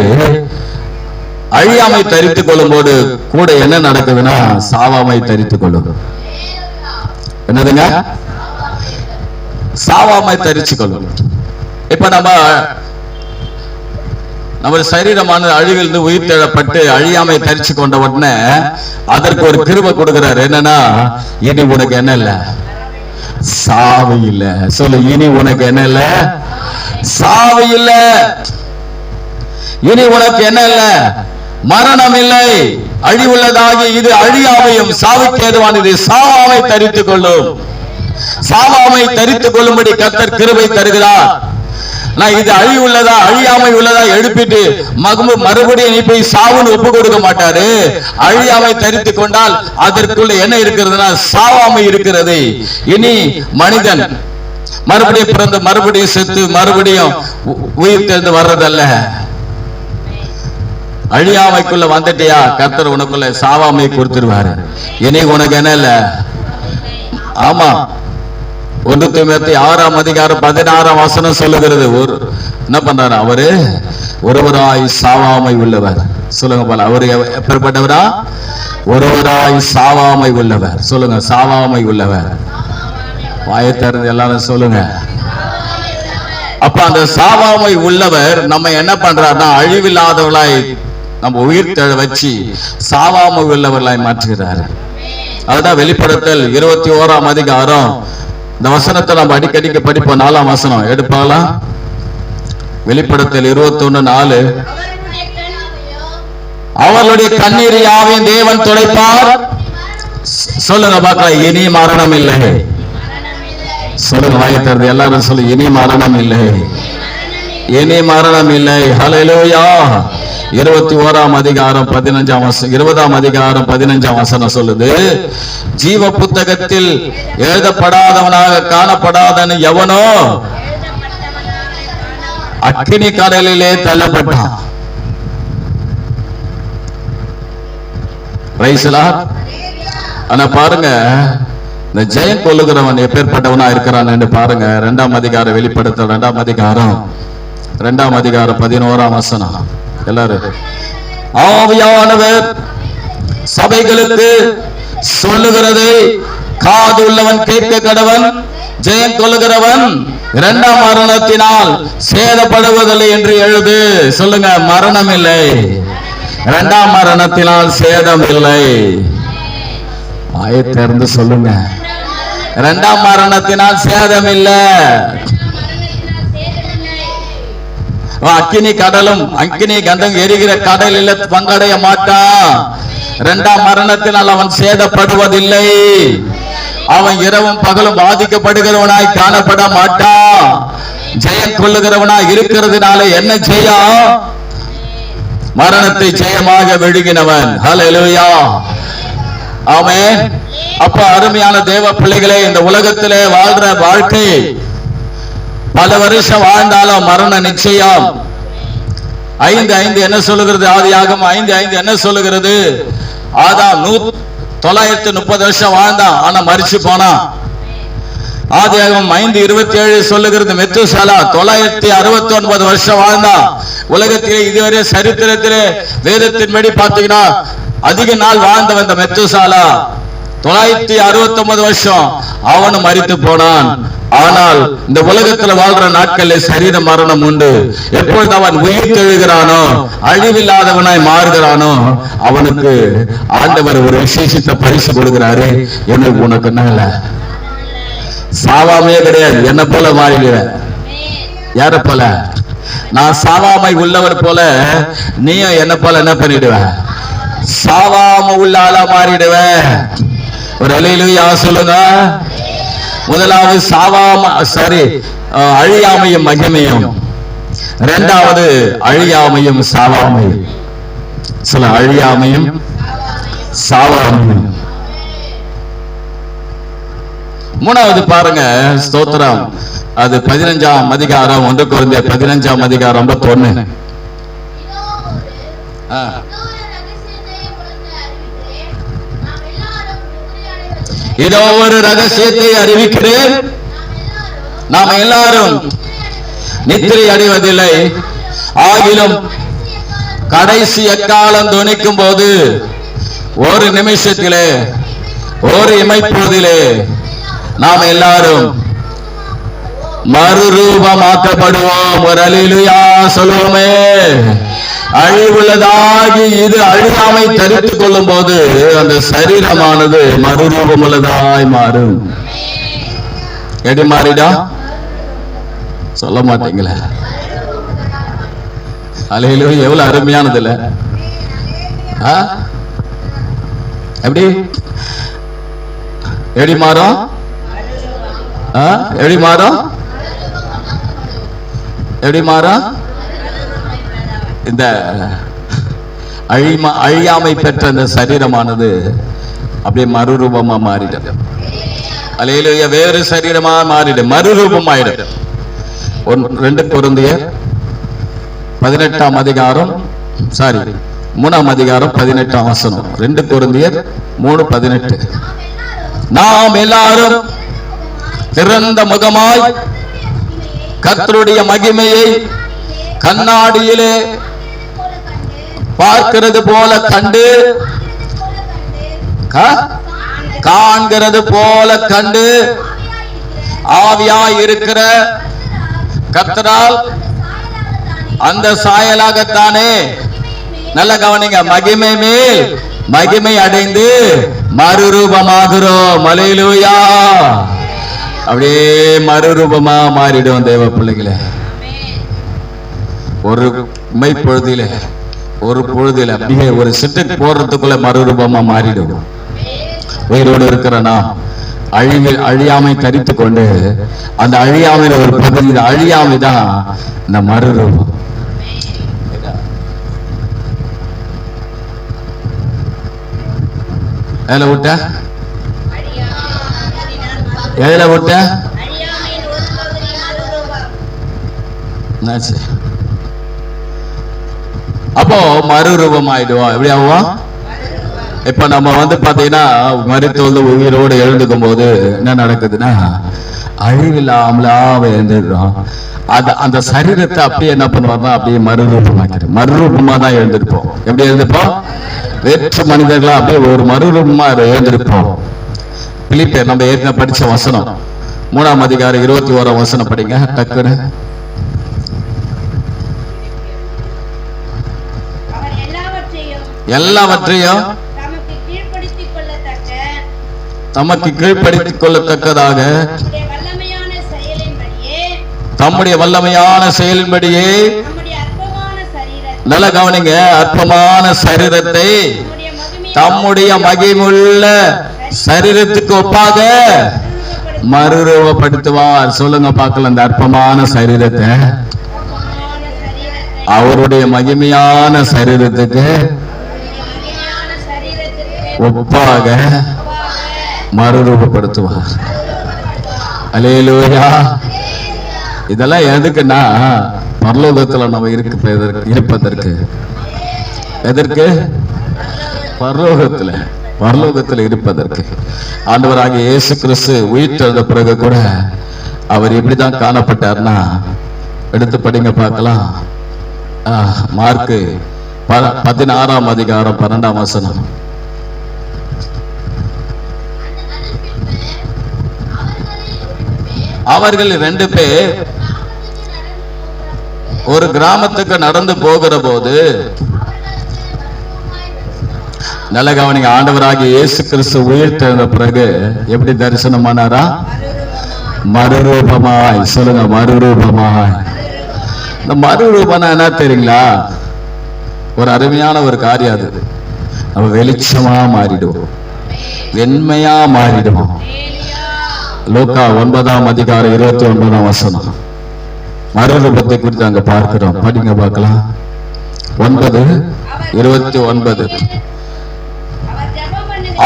அழியாமை தரித்துக் கொள்ளும் போது கூட என்ன நடக்குதுன்னா சாவாமை தரித்துக் கொள்ளும். என்னதுங்க? சாவாமை தரித்துக் கொள்ளும். இப்ப நம்ம சரீரமான அழிவிலிருந்து உயிர் தேடப்பட்டு அழியாமை தரிச்சு கொண்ட உடனே அதற்கு ஒரு கிருபை கொடுக்கிறார். என்னன்னா, இனி உனக்கு என்ன இல்ல? சாவு இல்ல. சொல்லு, இனி உனக்கு என்ன இல்ல? சாவு இல்ல. இனி உனக்கு என்ன இல்ல? மரணம் இல்லை. அழிவுள்ளதாகி இது அழியாமையும் சாவுக்கு ஏதுவானது சாவாமை தரித்துக் கொள்ளும். சாவாமை தரித்துக் கொள்ளும்படி கர்த்தர் கிருபை தருகிறார். நான் இது அழிவுள்ளதா அழியாமை உள்ளதா எழுப்பிட்டு மறுபடியும் நீ போய் சாவுன்னு ஒப்பு கொடுக்க மாட்டாரு. அழியாமை தரித்து கொண்டால் அதற்குள்ள என்ன இருக்கிறதுனா சாவாமை இருக்கிறது. இனி மனிதன் மறுபடியும் பிறந்து மறுபடியும் செத்து மறுபடியும் உயிர் தெரிந்து வர்றதல்ல. அழியாமைக்குள்ள வந்துட்டியா, கர்த்தர் உனக்குள்ள சாவாமை கொடுத்துருவாரு. இனி உனக்கு என்ன இல்ல. ஆமா, 1 தீமோத்தேயு 6ஆம் அதிகாரம் 16ஆம் வசனம் சொல்லுகிறது. என்ன பண்றாரு அவரு? ஒருவராய் சாவாமை உள்ளவர். சொல்லுங்க போல, அவரு எப்படிப்பட்டவரா? ஒருவராய் சாவாமை உள்ளவர். சொல்லுங்க, சாவாமை உள்ளவர். வாயை திறந்து எல்லாரும் சொல்லுங்க. அப்ப அந்த சாவாமை உள்ளவர் நம்ம என்ன பண்றாருன்னா அழிவில்லாதவர்களாய் நம்ம உயிர் தெழ வச்சு சாவாமை உள்ளவர்களாய் மாற்றுகிறார். அதுதான் வெளிப்படுத்தல் 21ஆம் அதிகாரம். இந்த வசனத்தை நம்ம அடிக்கடிக்கு படிப்போம். 4ஆம் வசனம் எடுப்பாங்களா? வெளிப்படுத்தல் 21:4. அவர்களுடைய கண்ணீர் யாவையும் தேவன் துடைப்பார். சொல்லுங்க பார்க்கலாம், இனி மரணம் இல்லை. சொல்லுங்க, வாயை திறந்து எல்லாரும் சொல்லு, இனி மரணம் இல்லை, இனி மரணம் இல்லை. ஹல்லேலூயா. 21ஆம் அதிகாரம் 15ஆம் வசனம், 20ஆம் அதிகாரம் 15ஆம் வசனம் சொல்லுது, ஜீவ புத்தகத்தில் எழுதப்படாதவனாக காணப்படாதவன் எவனோ அக்கினி கடலிலே தள்ளப்பட்டான். ஆனா பாருங்க, இந்த ஜெயம் கொள்ளுகிறவன் எப்பேற்பட்டவனா இருக்கிறான் என்று பாருங்க. 2ஆம் அதிகாரம் வெளிப்படுத்தல் 2ஆம் அதிகாரம் 11ஆம் வசனம். எல்லாரும், ஆவியானவர் சபைகளுக்கு சொல்லுகிறதை காது உள்ளவன் கேட்க கடவன். ஜெயம் கொள்ளுகிறவன் 2ஆம் மரணத்தினால் சேதப்படுவதில்லை என்று எழுது. சொல்லுங்க, மரணம் இல்லை, 2ஆம் மரணத்தினால் சேதம் இல்லை. வாயை திறந்து சொல்லுங்க, 2ஆம் மரணத்தினால் சேதம் இல்லை. அக்கினி கடலும் அக்கினி கந்தம் எரிகிற கடலில் பங்கடைய மாட்டான். 2ஆம் மரணத்தினால் அவன் சேதப்படுவதில்லை. அவன் இரவும் பகலும் பாதிக்கப்படுகிறவனாய் காணப்பட மாட்டான். ஜெயம் கொள்ளுகிறவனாய் இருக்கிறதுனால என்ன செய்யும்? மரணத்தை ஜெயமாக விழுங்கினவன். ஹல்லேலூயா, ஆமென். அப்ப அருமையான தேவ பிள்ளைகளே, இந்த உலகத்திலே வாழ்ற வாழ்க்கை பல வருஷம் வாழ்ந்தாலும் மரணம் நிச்சயம். 5:5 என்ன சொல்லுகிறது? ஆதியாகமம் 5:5 என்ன சொல்லுகிறது? ஆதாம் 930 வருஷம் வாழ்ந்தான், ஆனா மரிச்சு போனான். ஆதியாகமம் 5:27 சொல்லுகிறது, மெத்துசாலா 969 வருஷம் வாழ்ந்தான். உலகத்திலே இதுவரை சரித்திரத்திலே வேதத்தின்படி பார்த்தீங்கன்னா அதிக நாள் வாழ்ந்தவன் இந்த மெத்துசாலா. 969 வருஷம் அவனும் மரித்து போனான். ஆனால் இந்த உலகத்தில் வாழ்ற நாட்களில் சரீர மரணம் உண்டு. எப்பொழுது அவன் உயிர் தெழுகிறானோ, அழிவில்லாதவனாய் மாறுகிறானோ, அவனுக்கு ஆண்டவர் ஒரு விசேஷித்த பரிசு கொடுக்கிறாரு. எனக்கு உனக்கு என்ன சாவாமையே கிடையாது, என்ன போல மாறிடுவேன். யார போல? நான் சாவாமை உள்ளவர் போல நீயும் என்ன போல என்ன பண்ணிடுவேன்? சாவாம உள்ள ஆளா மாறிடுவேன். ஒரு அல்லேலூயா சொல்லுங்க. முதலாவது அழியாமையும் மகிமையும், 2வது அழியாமையும் சாவாமையும். சொல்ல, அழியாமையும் சாவாமையும். 3வது பாருங்க, ஸ்தோத்திரம். அது 15ஆம் அதிகாரம் 1 கொரிந்தியர் 15ஆம் அதிகாரம் 51. இதோ ஒரு ரகசியத்தை அறிவிக்கிறேன், நாம் எல்லாரும் நித்திரை அடைவதில்லை. ஆகிலும் கடைசி எக்காலம் துணிக்கும் போது ஒரு நிமிஷத்திலே, ஒரு இமைப்பொழுதிலே நாம் எல்லாரும் மறுரூபமாக்கப்படுவோம். ஒரு அல்லேலூயா சொல்லுவோமே. அழிவுள்ளதாகி இது அழியாமை தரித்துக் கொள்ளும் போது அந்த சரீரமானது மறுரூபம் உள்ளதாய் மாறும். எப்படி மாறிடா? சொல்ல மாட்டீங்களே. அல்லேலூயா, எவ்வளவு அருமையானது இல்ல? எப்படி எப்படி மாறும்? எப்படி மாறும்? எப்படி மாறும்? இந்த அழியாமை பெற்ற இந்த சரீரமானது அப்படியே மறுரூபமா மாறிடும். அல்லேலூயா. வேறு சரீரமா மாறிடும், மறுரூபமாயிடும். 2 கொரிந்தியர் 18ஆம் அதிகாரம் 3ஆம் அதிகாரம் 18ஆம் வசனம். 2 கொரிந்தியர் 3:18. நாம் எல்லாரும் திறந்த முகமாய் கர்த்தருடைய மகிமையை கண்ணாடியிலே பார்க்கிறது போல கண்டு, காண்கிறது போல கண்டு, ஆவியாய் இருக்கிற கர்த்தரால் அந்த சாயலாகத்தானே, நல்ல கவனிங்க, மகிமை மேல் மகிமை அடைந்து மறுரூபமாகிறோம். அல்லேலூயா. அப்படியே மறுரூபமா மாறிடும் தேவ பிள்ளைகளே. ஒரு மைப்பொழுதில அப்படியே ஒரு சிட்டுக்கு போடுறதுக்குள்ள மறுரூபமா மாறிடும். உயிரோடு இருக்கிற நாம் அழியாமை தரித்து கொண்டு, அந்த அழியாமையில ஒரு பகுதி, அழியாமை தான் இந்த மறுரூபம். எதுல விட்ட அப்போ மறுரூபம் ஆயிடுவோம். எப்படி ஆகும்? இப்ப நம்ம பாத்தீங்கன்னா மரித்து உயிரோடு எழுந்துக்கும் போது என்ன நடக்குதுன்னா, அழிவில்லாமலாம எழுந்துடுறோம். அந்த சரீரத்தை அப்படியே என்ன பண்ணுவார்னா அப்படியே மறுரூபமா தான் எழுந்திருப்போம். எப்படி எழுந்திருப்போம்? வேற்று மனிதர்களா அப்படியே ஒரு மறுரூபமா எழுந்திருப்போம். பிலிப்பியர் நம்ம ஏற்கனவே படிச்ச வசனம் 3ஆம் அதிகாரம் 21ஆம் வசனம் படிங்க டக்குன்னு. எல்லாவற்றையும் தமக்கு கீழ்ப்படுத்திக் கொள்ளத்தக்கதாக தம்முடைய வல்லமையான செயலின்படியே, நல்ல கவனிங்க, அற்பமான சரீரத்தை தம்முடைய மகிமுள்ள சரீரத்துக்கு ஒப்பாக மறுரூபப்படுத்துவார். சொல்லுங்க பார்க்கலாம். அந்த அற்பமான சரீரத்தை அவருடைய மகிமையான சரீரத்துக்கு ஒப்பாக மறுரூபப்படுத்துவார். அல்லேலூயா. இதெல்லாம் எதுக்குன்னா பரலோகத்துல நம்ம இருப்பதற்கு. எதற்கு? பரலோகத்துல இருப்பதற்கு. ஆண்டவராகிய இயேசு கிறிஸ்து உயிர்த்தெழுந்த பிறகு கூட அவர் எப்படிதான் காணப்பட்டார்னா, எடுத்து படிங்க பார்க்கலாம். மார்க்கு 16ஆம் அதிகாரம் 12ஆம் வசனம். அவர்கள் 2 பேர் ஒரு கிராமத்துக்கு நடந்து போகிற போது, நல்ல கவனிங்க, ஆண்டவராகிய இயேசு கிறிஸ்து உயிர்த்தெழுந்த பிறகு எப்படி தரிசனமானாரா? மறுரூபமாய். சொல்லுங்க, மறுரூபமாய். இந்த மறுரூபம்னா என்ன தெரியுங்களா? ஒரு அருமையான ஒரு காரியம். அது நம்ம வெளிச்சமா மாறிடுவோம், வெண்மையா மாறிடுவோம். லூக்கா 9ஆம் அதிகாரம் 29ஆம் வசனம். மறுரூபத்தை குறித்து அங்க பார்க்கிறோம். படிங்க பார்க்கலாம். 9:29.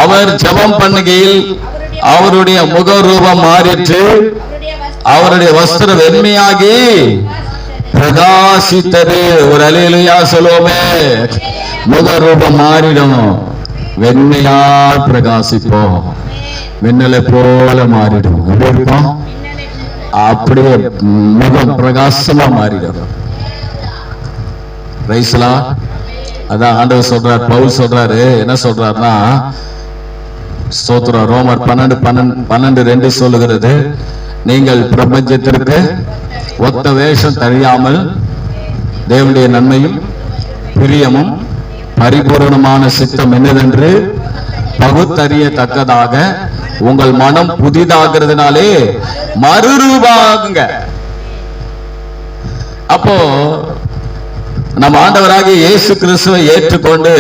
அவர் ஜெபம் பண்ணுகையில் அவருடைய முகரூபம் மாறிற்று, அவருடைய வஸ்திரம் வெண்மையாகி பிரகாசித்தது. ஒரு அல்லேலூயா சொல்லுவோமே. முகரூபம் மாறிடும், வெண்மையா பிரகாசிப்போம், மின்னலை போல மாறிடும். எப்படி இருக்கும்? அப்படியே முகம் பிரகாசமா மாறிடும். ரைஸ்லா. அதான் ஆண்டவர் சொல்றார், பவுல் சொல்றாரு. என்ன சொல்றாருன்னா, ஸ்தோத்திரம், ரோமர் 12:2 சொல்லுகிறது, நீங்கள் பிரபஞ்சத்திற்கு ஒத்த வேஷம் தெரியாமல் தேவனுடைய நன்மையும் பிரியமும் பரிபூரணமான சித்தம் என்னதென்று பகுத்தறியத்தக்கதாக உங்கள் மனம் புதிதாகிறதுனாலே மறுரூபாகுங்க. அப்போ நம்ம ஆண்டவராகிய இயேசு கிறிஸ்துவை ஏற்றுக்கொண்டு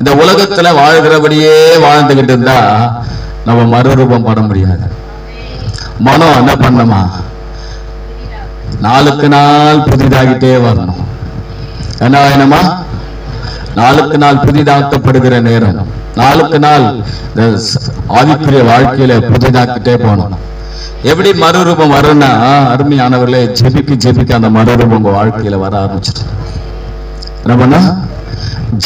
இந்த உலகத்துல வாழ்கிறபடியே வாழ்ந்துகிட்டு இருந்தா நம்ம மறுரூபம் பண்ண முடியாது. மனம் என்ன பண்ணுமா? நாளுக்கு நாள் புதிதாகிட்டே வரணும். என்ன வேணுமா? நாளுக்கு நாள் புதிதாக்கப்படுகிற நேரம், நாளுக்கு நாள் ஆவிக்குரிய வாழ்க்கையில புதிதாக்கிட்டே போகணும். எப்படி மறுரூபம் வரும்னா, அருமையானவர்களே, ஜெபிக்க ஜெபிக்க அந்த மறுரூபம் உங்க வாழ்க்கையில வர ஆரம்பிச்சிட்டு என்ன பண்ணா,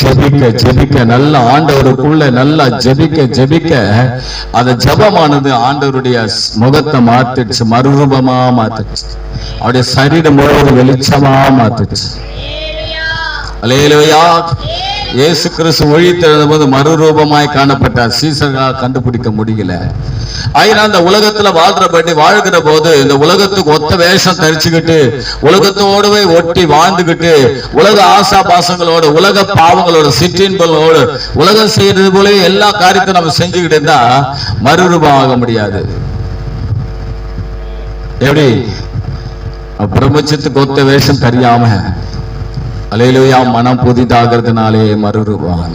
ஜெபிக்க ஜெபிக்க நல்ல ஆண்டவருக்குள்ள நல்லா ஜெபிக்க ஜெபிக்க அந்த ஜெபமானது ஆண்டவருடைய முகத்தை மாத்திடுச்சு, மறுரூபமா மாத்திடுச்சு, அவருடைய சரீரம் முழுவதும் வெளிச்சமா மாத்திடுச்சு. அல்லேலூயா. இயேசு கிறிஸ்து ஒழித்தெழுந்த போது மறுரூபமாய் காணப்பட்டார். சீசர்களால் கண்டுபிடிக்க முடியல. ஆயினா அந்த உலகத்துல வாழ்கிற போது இந்த உலகத்துக்கு ஒத்த வேஷம் தரிச்சுக்கிட்டு உலகத்தோடவே ஒட்டி வாழ்ந்துகிட்டு உலக ஆசா பாசங்களோடு உலக பாவங்களோட சிற்றின்பங்களோடு உலகம் செய்யறது போல எல்லா காரியத்தையும் நம்ம செஞ்சுக்கிட்டு இருந்தா மறுரூபம் ஆக முடியாது. எப்படி? பிரபஞ்சத்துக்கு ஒத்த வேஷம் தெரியாம, அல்லேலூயா, மனம் புதிதாகிறதுனாலே மறுரூபம்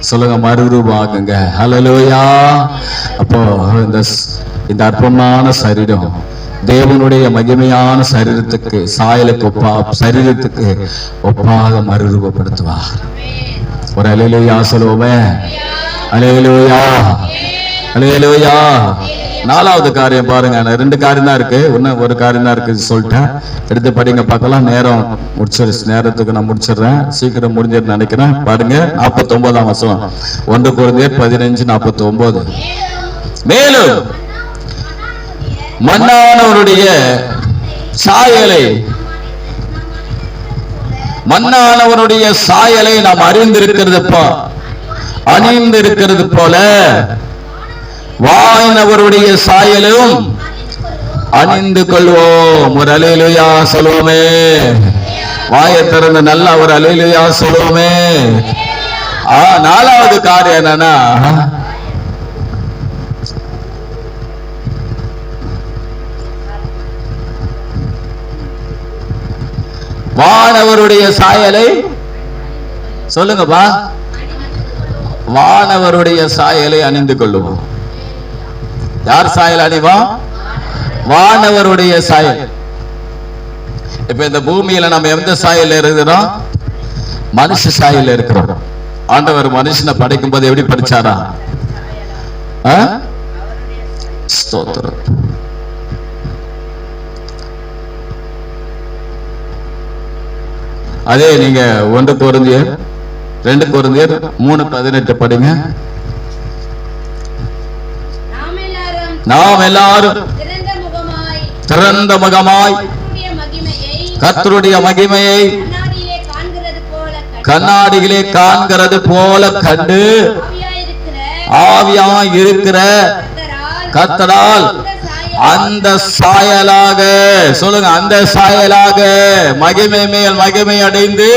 சொல்லுங்க, மறுரூபாகுங்க. அல்லேலூயா. அப்போ இந்த அற்பமான சரீரம் தேவனுடைய மகிமையான சரீரத்துக்கு சரீரத்துக்கு ஒப்பாக மறுரூபப்படுத்துவார். ஒரு அல்லேலூயா சொல்லுவோமே. அல்லேலூயா, அல்லேலூயா. நாலாவது காரியம் பாருங்க, ரெண்டு காரியம் தான் இருக்கு, இன்னும் ஒரு காரியம் தான் இருக்கு சொல்லிட்டேன். எடுத்து படிங்க பார்க்கலாம். நேரம் நேரத்துக்கு நான் முடிச்சிடுறேன், சீக்கிரம் முடிஞ்சிரு நினைக்கிறேன். பாருங்க 49ஆம் வசனம், 1 கொரிந்தியர் 15:49. மேலும் மன்னானவருடைய சாயலை நாம் அணிந்திருக்கிறது போல வானவருடைய சாயலும் அணிந்து கொள்வோம். ஒரு அல்லேலூயா சொல்லுவோமே. வாயை திறந்து நல்லா ஒரு அல்லேலூயா சொல்லுவோமே. நாலாவது காரியம் என்னன்னா, வானவருடைய சாயலை சொல்லுங்கப்பா. வானவருடைய சாயலை அணிந்து கொள்ளுவோம். யார் சாயல் அணிவா? வானவருடைய சாயல். இப்ப இந்த பூமியில நம்ம எந்த சாயல் இருக்கிறோம்? மனுஷ சாயல் இருக்கிறோம். ஆண்டவர் மனுஷனை படைக்கும் போது எப்படி படிச்சாரா? ஸ்தோத்திரம். அதே நீங்க 1 கொரிந்தியர் 2 கொரிந்தியர் 3:18 படிங்க. நாம் எல்லாரும் திறந்த முகமாய் கர்த்தருடைய மகிமையை கண்ணாடியிலே காண்கிறது போல கண்டு ஆவியாய் இருக்கிற கர்த்தரால் அந்த சாயலாக சொல்லுங்க, அந்த சாயலாக மகிமை மேல் மகிமை அடைந்து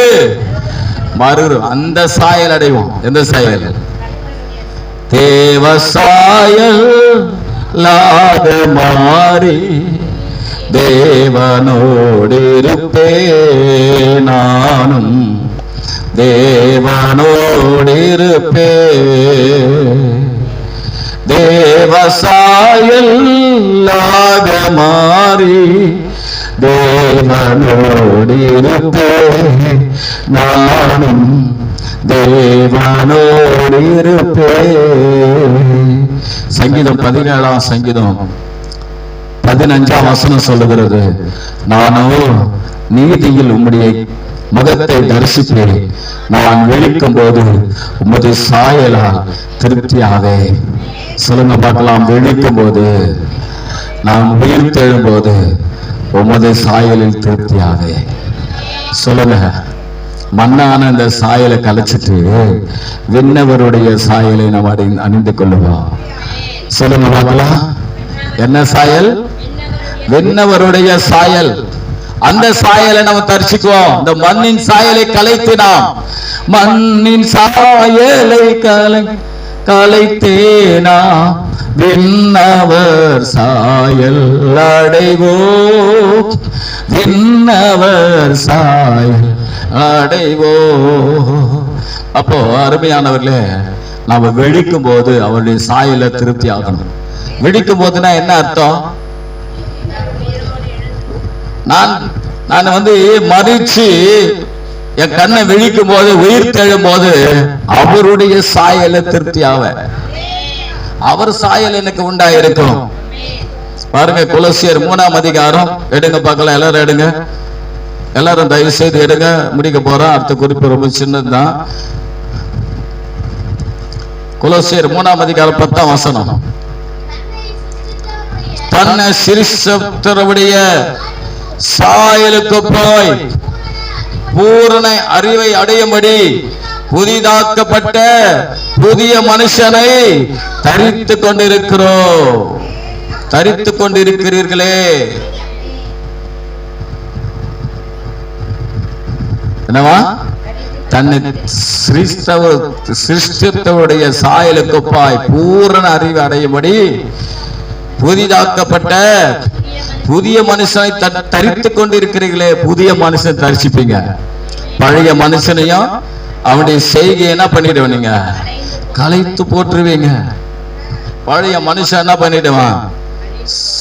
அந்த சாயல் அடைவோம். எந்த சாயல்? தேவ சாயல் லாக மாறி தேவனோடு இருப்பே நானும் தேவனோடு இருப்பே. தேவசாயல் லாக மாறி தேவனோடு இருப்பே நானும் தேவனோடு இருப்பே. சங்கீதம் 17ஆம் சங்கீதம் 15ஆம் வசனம் சொல்லுகிறது, நானோ நீதியில் உம்முடைய முகத்தை தரிசிப்பேன், நான் விழிக்கும் போது உமது சாயலால் திருப்தியாவே. சொல்லுங்க பார்க்கலாம். விழிக்கும் போது, நாம் உயிர்த்தெழும் போது உமது சாயலில் திருப்தியாவே. சொல்லுங்க. மண்ணான அந்த சாயலை கலைச்சிட்டு விண்ணவருடைய சாயலை நாம் அணிந்து கொள்ளுவோம். சொல்லுங்க பார்க்கலாம். என்ன சாயல்? விண்ணவருடைய சாயல். அந்த சாயலை நம்ம தரிசிக்குவோம். இந்த மண்ணின் சாயலை கலைத்து நாம் மண்ணின் சாயலை கலைத்தேனா விண்ணவர் சாயல் அடைவோம். விண்ணவர் சாயல் அடைவோம். அப்போ அருமையானவர்களே, நாம வெடிக்கும் போது அவருடைய சாயல திருப்தி ஆகணும். வெடிக்கும் போதுனா என்ன அர்த்தம்? நான் மறிச்சு என் கண்ணை விழிக்கும் போது, உயிர் தெழும் போது அவருடைய சாயல திருப்தி அவர் சாயல் எனக்கு உண்டாயிருக்கும். பாருங்க, கொலோசியர் 3ஆம் அதிகாரம் எடுங்க பார்க்கலாம். எல்லாரும் எடுங்க, எல்லாரும் தயவு செய்து எடுங்க. முடிக்க போறோம். அடுத்த குறிப்பு ரொம்ப சின்னதுதான். கொலோசியர் 3ஆம் அதிகாரம் 10ஆம் வசனம். தன்னை சிருஷ்டித்தவருடைய சாயலுக்கு போய் பூரண அறிவை அடையும்படி புதிதாக்கப்பட்ட புதிய மனுஷனை தரித்துக் கொண்டிருக்கிறீர்களே. என்னவா? தன்னை சிருஷ்டித்தவருடைய சாயலுக்கு போய் பூரண அறிவை அடையும்படி புதிதாக்கப்பட்ட புதிய மனுஷனை தரித்துக் கொண்டிருக்கிறீர்களே. புதிய மனுஷனை தரிசிப்பீங்க. பழைய மனுஷனையும் அவனுடைய செய்கை என்ன பண்ணிடுவீங்க? கலைத்து போட்டுருவீங்க. பழைய மனுஷன் என்ன பண்ணிடுவான்?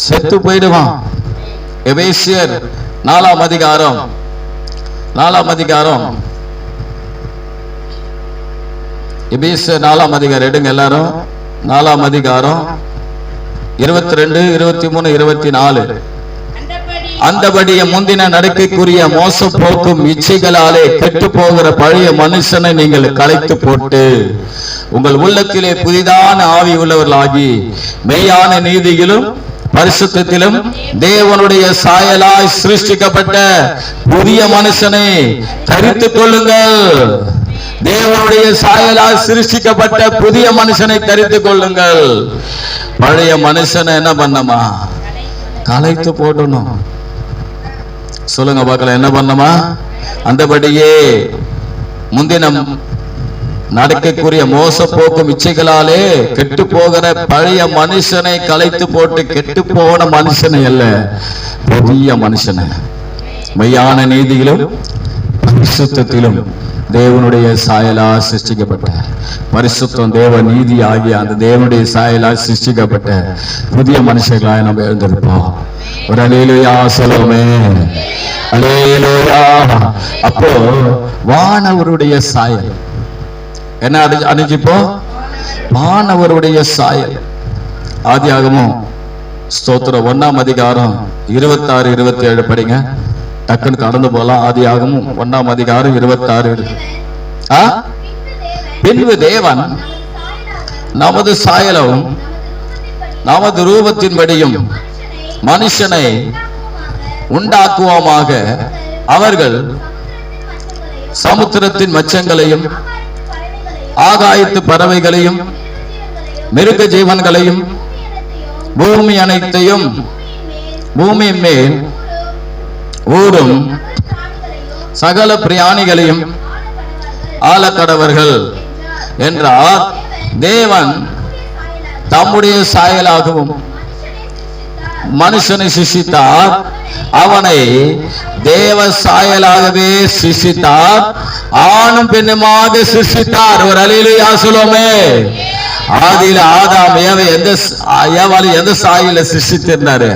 செத்து போயிடுவான். எபேசியர் 4ஆம் அதிகாரம் எபேசியர் 4ஆம் அதிகாரம் எடுங்க எல்லாரும். 4ஆம் அதிகாரம் 22, 23, 24. அந்தபடிய முந்தின நடக்கைக்குரிய மோச போக்கும் இச்சைகளாலே கெட்டு போகிற பழைய மனுஷனை நீங்கள் கலைத்து போட்டு உங்கள் உள்ளத்திலே புதிதான ஆவி உள்ளவர்களாகி மெய்யான நீதியிலும் பரிசுத்தத்திலும் தேவனுடைய சாயலாய் சிருஷ்டிக்கப்பட்ட புதிய மனுஷனை தரித்துக் கொள்ளுங்கள். தேவனுடைய சாயலால் சிருஷ்டிக்கப்பட்ட புதிய மனுஷனை தரித்துக் கொள்ளுங்கள். பழைய மனுஷனை என்ன பண்ணமா? கலைத்து போடணும். சொல்லுங்க பார்க்கலாம், என்ன பண்ணமா? அந்தபடியே முந்தின நடக்கக்கூடிய மோச போக்கும் இச்சைகளாலே கெட்டு போகிற பழைய மனுஷனை கலைத்து போட்டு, கெட்டு போன மனுஷனை அல்ல, புதிய மனுஷனை மெய்யான நீதியிலும் பரிசுத்தத்திலும் தேவனுடைய சாயலா சிருஷ்டிக்கப்பட்ட, பரிசுத்தம் தேவ நீதி ஆகிய அந்த தேவனுடைய சாயலா சிருஷ்டிக்கப்பட்ட புதிய மனுஷர்களாய் நம்ம எழுந்திருப்போம். ஒரு அல்லேலூயா சொல்லுமே, அல்லேலூயா. அப்போ வானவருடைய சாயல் என்ன அணிஞ்சிப்போ? வானவருடைய சாயல். ஆதியாகமம் ஸ்தோத்திரம் 1ஆம் அதிகாரம் 26, 27 படிங்க. டக்குன்னு கடந்து போலாம். ஆதியாகமம் 1ஆம் அதிகாரம் 26. பின்பு தேவன் நமது சாயலும் நமது ரூபத்தின்படியும் மனுஷனை உண்டாக்குவோமாக, அவர்கள் சமுத்திரத்தின் மச்சங்களையும் ஆகாயத்து பறவைகளையும் மிருக ஜீவன்களையும் பூமி அனைத்தையும் பூமியின் மேல் ஊரும் சகல பிராணிகளையும் ஆளக்கடவர்கள் என்றார். தேவன் தம்முடைய சாயலாகவும் மனுஷனை சிருஷ்டித்தார். அவனை தேவ சாயலாகவே சிருஷ்டித்தார். ஆணும் பெண்ணுமாக சிருஷ்டித்தார். ஒரு அல்லேலூயா சொல்லுமே. ஆதியில ஆதாம் ஏவாளை எந்த சாயல சிருஷ்டித்திருந்தாரு?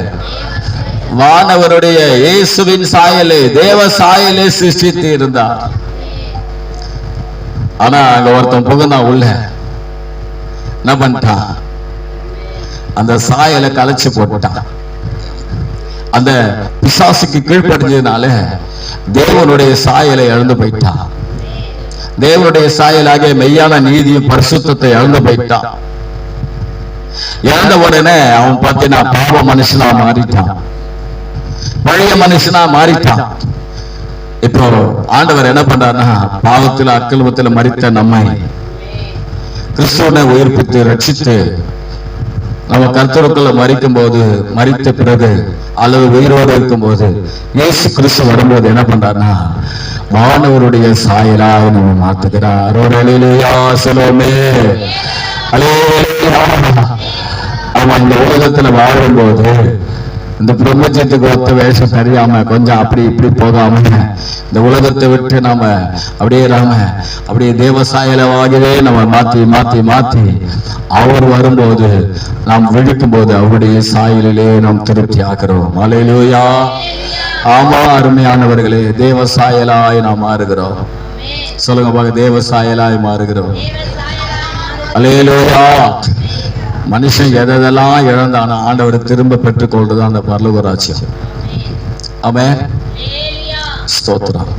வானவருடைய இயேசுவின் சாயலே, தேவ சாயலே சிருஷ்டித்து இருந்தார். ஆனா அங்க ஒருத்தன் புகுந்தான் உள்ள. என்ன பண்ணிட்டான்? அந்த சாயலை கலைச்சு போட்டான். அந்த பிசாசுக்கு கீழ்ப்படிஞ்சதுனால தேவனுடைய சாயலை இழந்து போயிட்டான். தேவனுடைய சாயலாக மெய்யான நீதியும் பரிசுத்தத்தை இழந்து போயிட்டான். இழந்த உடனே அவன் பார்த்தீங்கன்னா பாவ மனுஷனா மாறிட்டான், பழைய மனுஷனா மாறிட்டான். இப்போ ஆண்டவர் என்ன பண்றாருன்னா, பாவத்தில் அக்கிரமத்தில் மரித்த நம்மை கிறிஸ்துவனை உயிர்ப்பித்து ரட்சித்து நம்ம கர்த்தருக்குள்ள மரிக்கும் போது, மரித்த பிறகு அல்லது உயிரோடு இருக்கும் போது இயேசு கிறிஸ்து வரும்போது என்ன பண்றாருன்னா, மாணவருடைய சாயலாக நம்ம மாத்துகிறார். ஒரு அல்லேலூயா சொல்லுமே, அல்லேலூயா. அவன் இந்த உலகத்துல வாழும்போது இந்த பிரபஞ்சத்துக்கு ஒத்த வேஷம் தெரியாம கொஞ்சம் அப்படி இப்படி போகாம இந்த உலகத்தை விட்டு நாம அப்படியே தேவ சாயலாகவே நம்ம மாத்தி மாத்தி மாத்தி அவர் வரும்போது நாம் விழிக்கும் போது அவருடைய சாயலிலே நாம் திருப்தி ஆகிறோம். அல்லேலூயா, ஆமா, அருமையானவர்களே, தேவ சாயலாய் நாம் மாறுகிறோம். சொல்லுங்க பாக்க, தேவ சாயலாய் மாறுகிறோம். அல்லேலூயா. மனுஷன் எதெல்லாம் இழந்தான ஆண்டவர் திரும்ப பெற்றுக் கொள்றது அந்த பரலோக ராஜ்யம். ஆமென். ஸ்தோத்திரம்.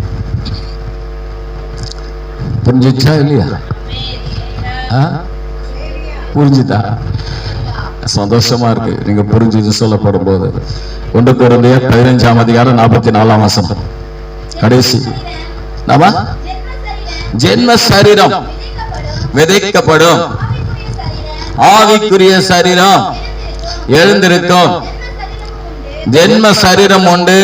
புரிஞ்சிச்சா இல்லையா? புரிஞ்சுதா? சந்தோஷமா இருக்கு நீங்க புரிஞ்சு சொல்லப்படும் போது. 1 கொரிந்தியர் 15ஆம் அதிகாரம் 44ஆம் வசனம் கடைசி. நாம ஜென்ம சரீரம் விதைக்கப்படும், ஆவிக்குரிய சரீரம் எழுந்திருக்கும். ஜென்ம சரீரம் உண்டு,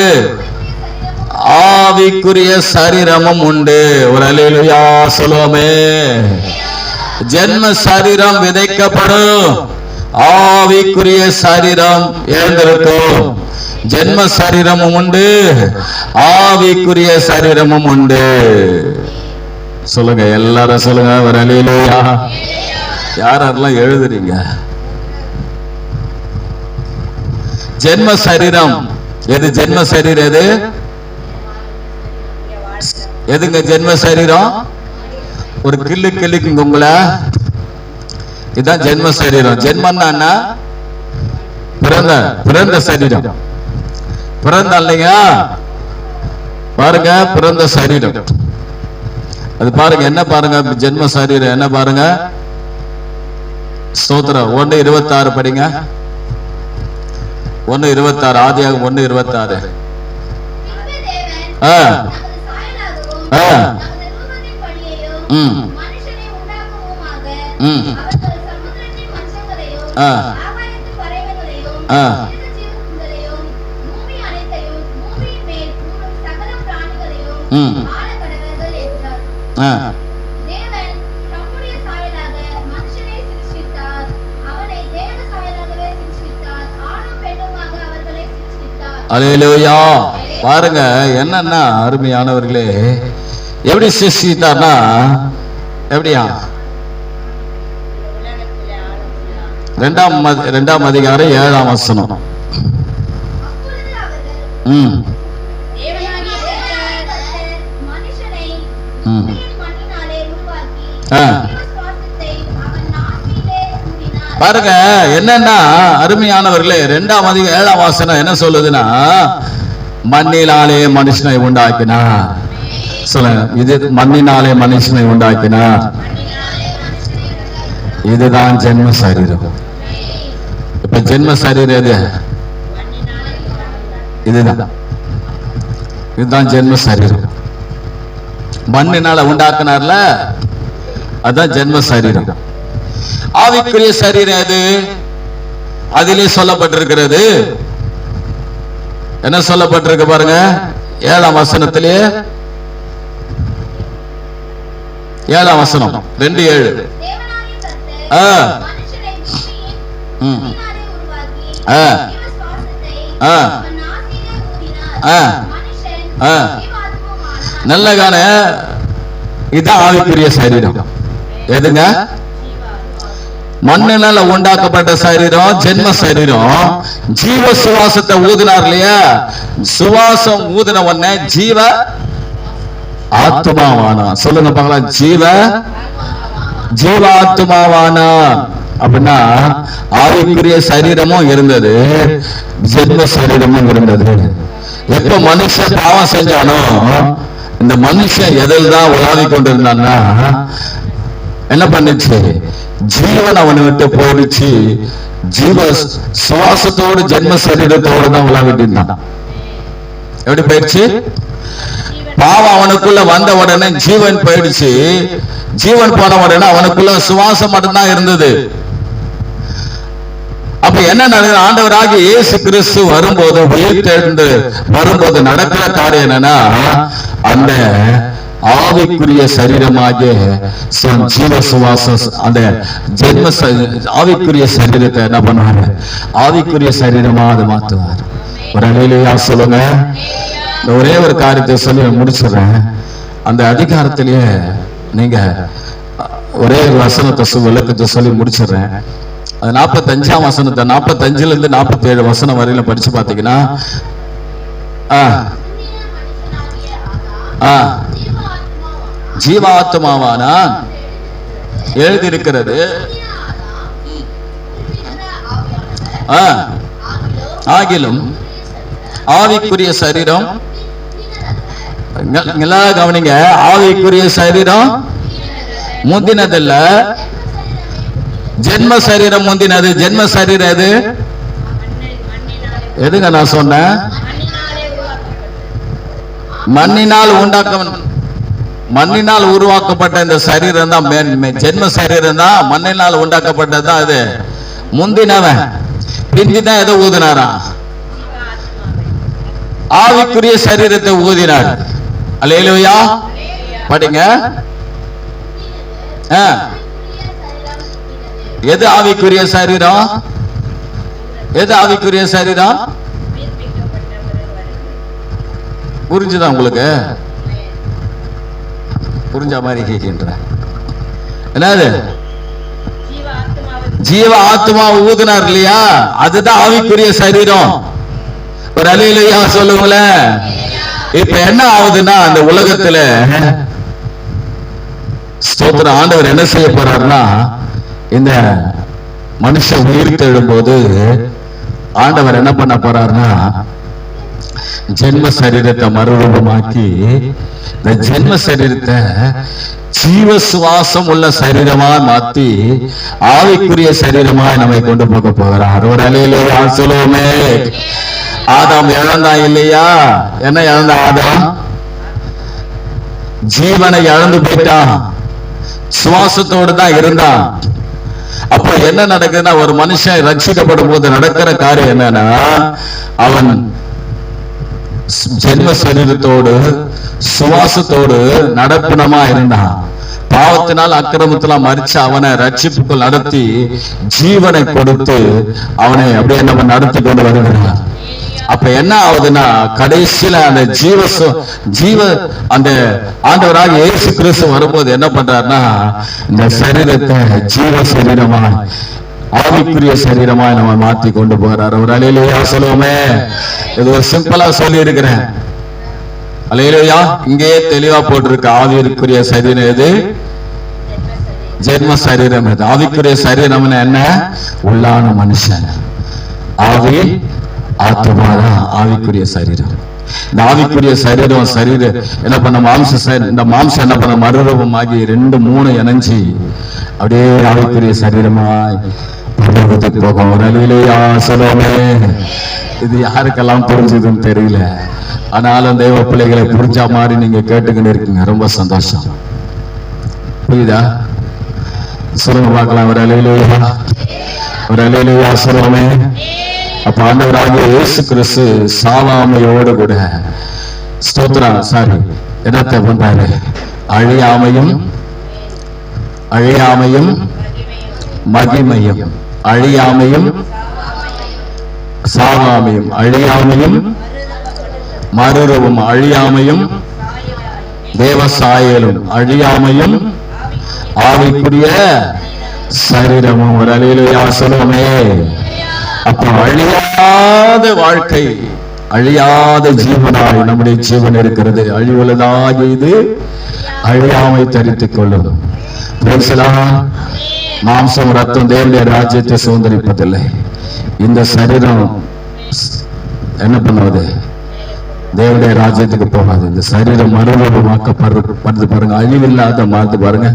ஆவிக்குரிய சரீரமும் உண்டு. ஒரு அல்லேலூயா சொல்லுவோமே. ஜென்ம சரீரம் விதைக்கப்படும், ஆவிக்குரிய சரீரம் எழுந்திருக்கும். ஜென்ம சரீரமும் உண்டு, ஆவிக்குரிய சரீரமும் உண்டு. சொல்லுங்க, எல்லாரும் சொல்லுங்க ஒரு அல்லேலூயா. யாரெல்லாம் எழுதுறீங்க? ஜென்ம சரீரம் எது? ஜென்ம சரீரம் எது? எதுங்க ஜென்ம சரீரம்? ஒரு கிள்ளிக்குங்க உங்களை. இதுதான் ஜென்ம சரீரம். ஜென்மன்னா பிறந்த சரீரம். பிறந்த இல்லைங்க, பாருங்க, பிறந்த சரீரம் அது. பாருங்க என்ன பாருங்க, ஜென்ம சரீரம் என்ன பாருங்க. ஸ்தோத்திரம். 1:26 படிங்க. 1:26 ஆதியாகமம் 1:26. அல்லேலூயா. பாருங்க என்னன்னா, அருமையானவர்களே, எப்படி சிருஷ்டித்தார்னா எப்படியா? 2ஆம் அதிகாரம் 7ஆம் வசனம். பாருங்க என்னன்னா, அருமையானவர்களே, 2ஆம் அதிகாரம் 7ஆம் வசனம் என்ன சொல்லுதுன்னா, மண்ணினாலே மனுஷனை உண்டாக்கினார். சொல்லுங்க, இது மண்ணினாலே மனுஷனை உண்டாக்கினார். இதுதான் ஜென்ம சரீரம். இப்ப ஜென்ம சரீரம் எது? இதுதான் ஜென்ம சரீரம். மண்ணினால உண்டாக்குனார்ல, அதுதான் ஜென்ம சரீரம். ஆவிக்குரிய சரீரம் எது? அதிலே சொல்லப்பட்டிருக்கிறது. என்ன சொல்லப்பட்டிருக்கு பாருங்க, 7ஆம் வசனத்திலே. 7ஆம் வசனம் 2:7. நல்ல காண, இதுதான் ஆவிக்குரிய சரீரம். எதுங்க? மண்ணினால உண்டாக்கப்பட்ட சரீரம் ஜென்ம சரீரம். ஜீவ சுவாசத்தை ஊதினார் இல்லையா? சுவாசம் ஊதின உடனே ஜீவ ஆத்மாவானா. சொல்லுங்க பார்க்கலாம், ஜீவாத்மாவானா. அப்படின்னா ஆவிக்குரிய சரீரமும் இருந்தது, ஜென்ம சரீரமும் இருந்தது. எப்ப மனுஷன் பாவம் செஞ்சானோ, இந்த மனுஷன் எதில் தான் உலாவி கொண்டிருந்தான்னா என்ன பண்ணுச்சு? ஜீவன் அவனை விட்டு போயிடுச்சு. ஜீவ சுவாசத்தோடு ஜென்ம சரீரத்தோடு தான் உலாவிட்டு இருந்தான். எப்படி போயிடுச்சு? பாவம் அவனுக்குள்ள வந்த உடனே ஜீவன் போயிடுச்சு. ஜீவன் போன உடனே அவனுக்குள்ள சுவாசம் மட்டும்தான் இருந்தது. அப்ப என்ன நடக்குது? ஆண்டவராகிய இயேசு கிறிஸ்து வரும்போது, உயிர்த்தெழுந்து வரும்போது நடக்கிற காரியம் என்னன்னா, அந்த ஆவிக்குரிய சரீரமாகிய ஜீவ சுவாசம், அந்த ஜென்ம ஆவிக்குரிய சரீரத்தை என்ன பண்ணுவாங்க? ஆவிக்குரிய சரீரமா அதை மாத்துவார். ஒரு அல்லேலூயா சொல்லுங்க. ஒரே ஒரு காரியத்தை சொல்லி முடிச்சிடுறேன். அந்த அதிகாரத்திலேயே நீங்க ஒரே ஒரு வசனத்தை விளக்கத்தை சொல்லி முடிச்சிடுறேன். அது 45ஆம் வசனத்தை 45ல இருந்து 47 வசனம் வரையில படிச்சு பாத்தீங்கன்னா, ஜீவாத்மாவானான் எழுதியிருக்கிறது. ஆகிலும் ஆவிக்குரிய சரீரம், கவனிங்க, ஆவிக்குரிய சரீரம் முந்தினதில்ல, ஜென்ம சரீரம் முந்தினது. ஜென்ம சரீரம் எது? எதுங்க நான் சொன்னேன்? மண்ணினால் உருவாக்கப்பட்ட இந்த சரீரம் தான் ஜென்ம சரீரம் தான். மண்ணினால் உண்டாக்கப்பட்டது தான் அது. முந்தினவன் பிந்திதான் எதை ஊதினாரா? ஆவிக்குரிய சரீரத்தை ஊதினார். அல்லேலூயா. படிங்க. எது ஆவிக்குரிய சரீரம்? எது ஆவிக்குரிய சரீரம்? புரிஞ்சுதா உங்களுக்கு? புரிஞ்ச மாதிரி கேட்கின்ற என்னது? ஜீவ ஆத்மா ஊதினார் இல்லையா? அதுதான் ஆவிக்குரிய சரீரம். ஒரு அல்லேலூயா சொல்லுங்களேன். இப்ப என்ன ஆகுதுன்னா, அந்த உலகத்துல ஸ்தோத்திர ஆண்டவர் என்ன செய்ய போறாருன்னா, இந்த மனுஷன் உயிர் தெழும்போது ஆண்டவர் என்ன பண்ண போறாருன்னா, ஜென்ம சரீரத்தை மறுரூபமாக்கி இந்த ஜென்ம சரீரத்தை ஜீவ சுவாசம் உள்ள சரீரமா மாத்தி ஆவிக்குரிய சரீரமா நம்மை கொண்டு போக போகிறார். ஒரு அல்லேலூயா சொல்லுவோமே. ஆதாம் இழந்தா இல்லையா? என்ன இழந்த ஆதாம்? ஜீவனை இழந்து போயிட்டான். சுவாசத்தோடு தான் இருந்தான். அப்ப என்ன நடக்குதுன்னா, ஒரு மனுஷன் ரட்சிக்கப்படும் போது நடக்கிற காரியம் என்னன்னா, அவன் ஜென்ம சரீரத்தோடு சுவாசத்தோடு நடப்பினமா இருந்தான். பாவத்தினால் அக்கிரமத்தினால் மரிச்சு அவனை ரட்சிப்புக்குள் நடத்தி ஜீவனை கொடுத்து அவனை அப்படியே நம்ம நடத்தி கொண்டு வருகிறார். அப்ப என்ன ஆகுதுன்னா, கடைசியில அந்த ஜீவ அந்த ஆண்டவராக இயேசு கிறிஸ்து வரும்போது என்ன பண்றாருன்னா, இந்த சரீரத்தை ஜீவ சரீரமா ஆவிக்குரிய சரீரமாய் நம்ம மாத்தி கொண்டு போறார். ஒரு அல்லேலூயா சொல்லுவோமே. இது ஒரு சிம்பிளா சொல்லி இருக்கிறேன். அல்லேலூயா. இங்கேயே தெளிவா போட்டிருக்கு. ஆவிக்குரிய சரீரம் எது? ஜென்ம சரீரம் எது? ஆவிக்குரிய சரீரம் என்ன? உள்ளான மனுஷன். ஆவி ஆத்மாதான் ஆவிக்குரிய சரீரம். இந்த ஆவிக்குரிய சரீரம் என்ன பண்ண, இந்த மாம்சம் என்ன பண்ண, மறுரூபமாகி 2 3 இணைஞ்சி அப்படியே ஆவிக்குரிய சரீரமாய் பரலோகத்துக்கு போகும். ஒரு அல்லேலூயா சொல்லுவோமே. இது யாருக்கெல்லாம் புரிஞ்சதுன்னு தெரியல. ஆனாலும் தெய்வ பிள்ளைகளை புரிஞ்ச மாதிரி நீங்க கேட்டுக்கிட்டு இருக்கீங்க. ரொம்ப சந்தோஷம். புரியுதா? சொல்லுங்க பார்க்கலாம். ஒரு அல்லேலூயா. ஒரு அல்லேலூயா சொல்லுவோமே. அப்ப ஆண்டவராகிய இயேசு கிறிஸ்து சாவாமையோடு கூட ஸ்தோத்திரம் என்னத்தை பண்றாரு? அழியாமையும் மகிமையும், அழியாமையும் சாவாமையும், அழியாமையும் மறுரூபம், அழியாமையும் தேவசாயலும், அழியாமையும் ஆவிக்குரிய சரீரமும். ஒரு அல்லேலூயா சொல்லுவோமே. அப்ப அழியாத வாழ்க்கை, அழியாத ஜீவனாய் நம்முடைய ஜீவன் இருக்கிறது. அழிவுள்ளதாக இது அழியாமை தரித்துக் கொள்ளும். மாம்சம் ரத்தம் தேவனுடைய ராஜ்யத்தை சுதந்திரிப்பதில்லை. இந்த சரீரம் என்ன பண்ணுவது? தேவனுடைய ராஜ்யத்துக்கு போகாது. இந்த சரீரம் மறுரூபமாக்கப்படுறது பாருங்க. அழிவில்லாத மாறுது பாருங்க.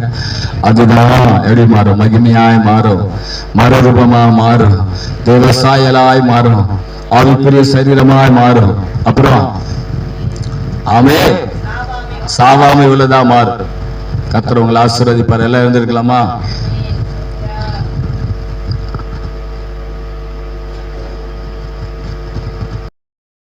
அதுதான் எப்படி மாறும்? மகிமையாய் மாறும், மறுரூபமா மாறும், தேவசாயலாய் மாறும், ஆவிக்குரிய சரீரமாய் மாறும். அப்புறம் ஆமே சாவாமை உள்ளதா மாறும். கர்த்தர் உங்களை ஆசீர்வதிப்பார். எல்லாம் இருந்திருக்கலாமா?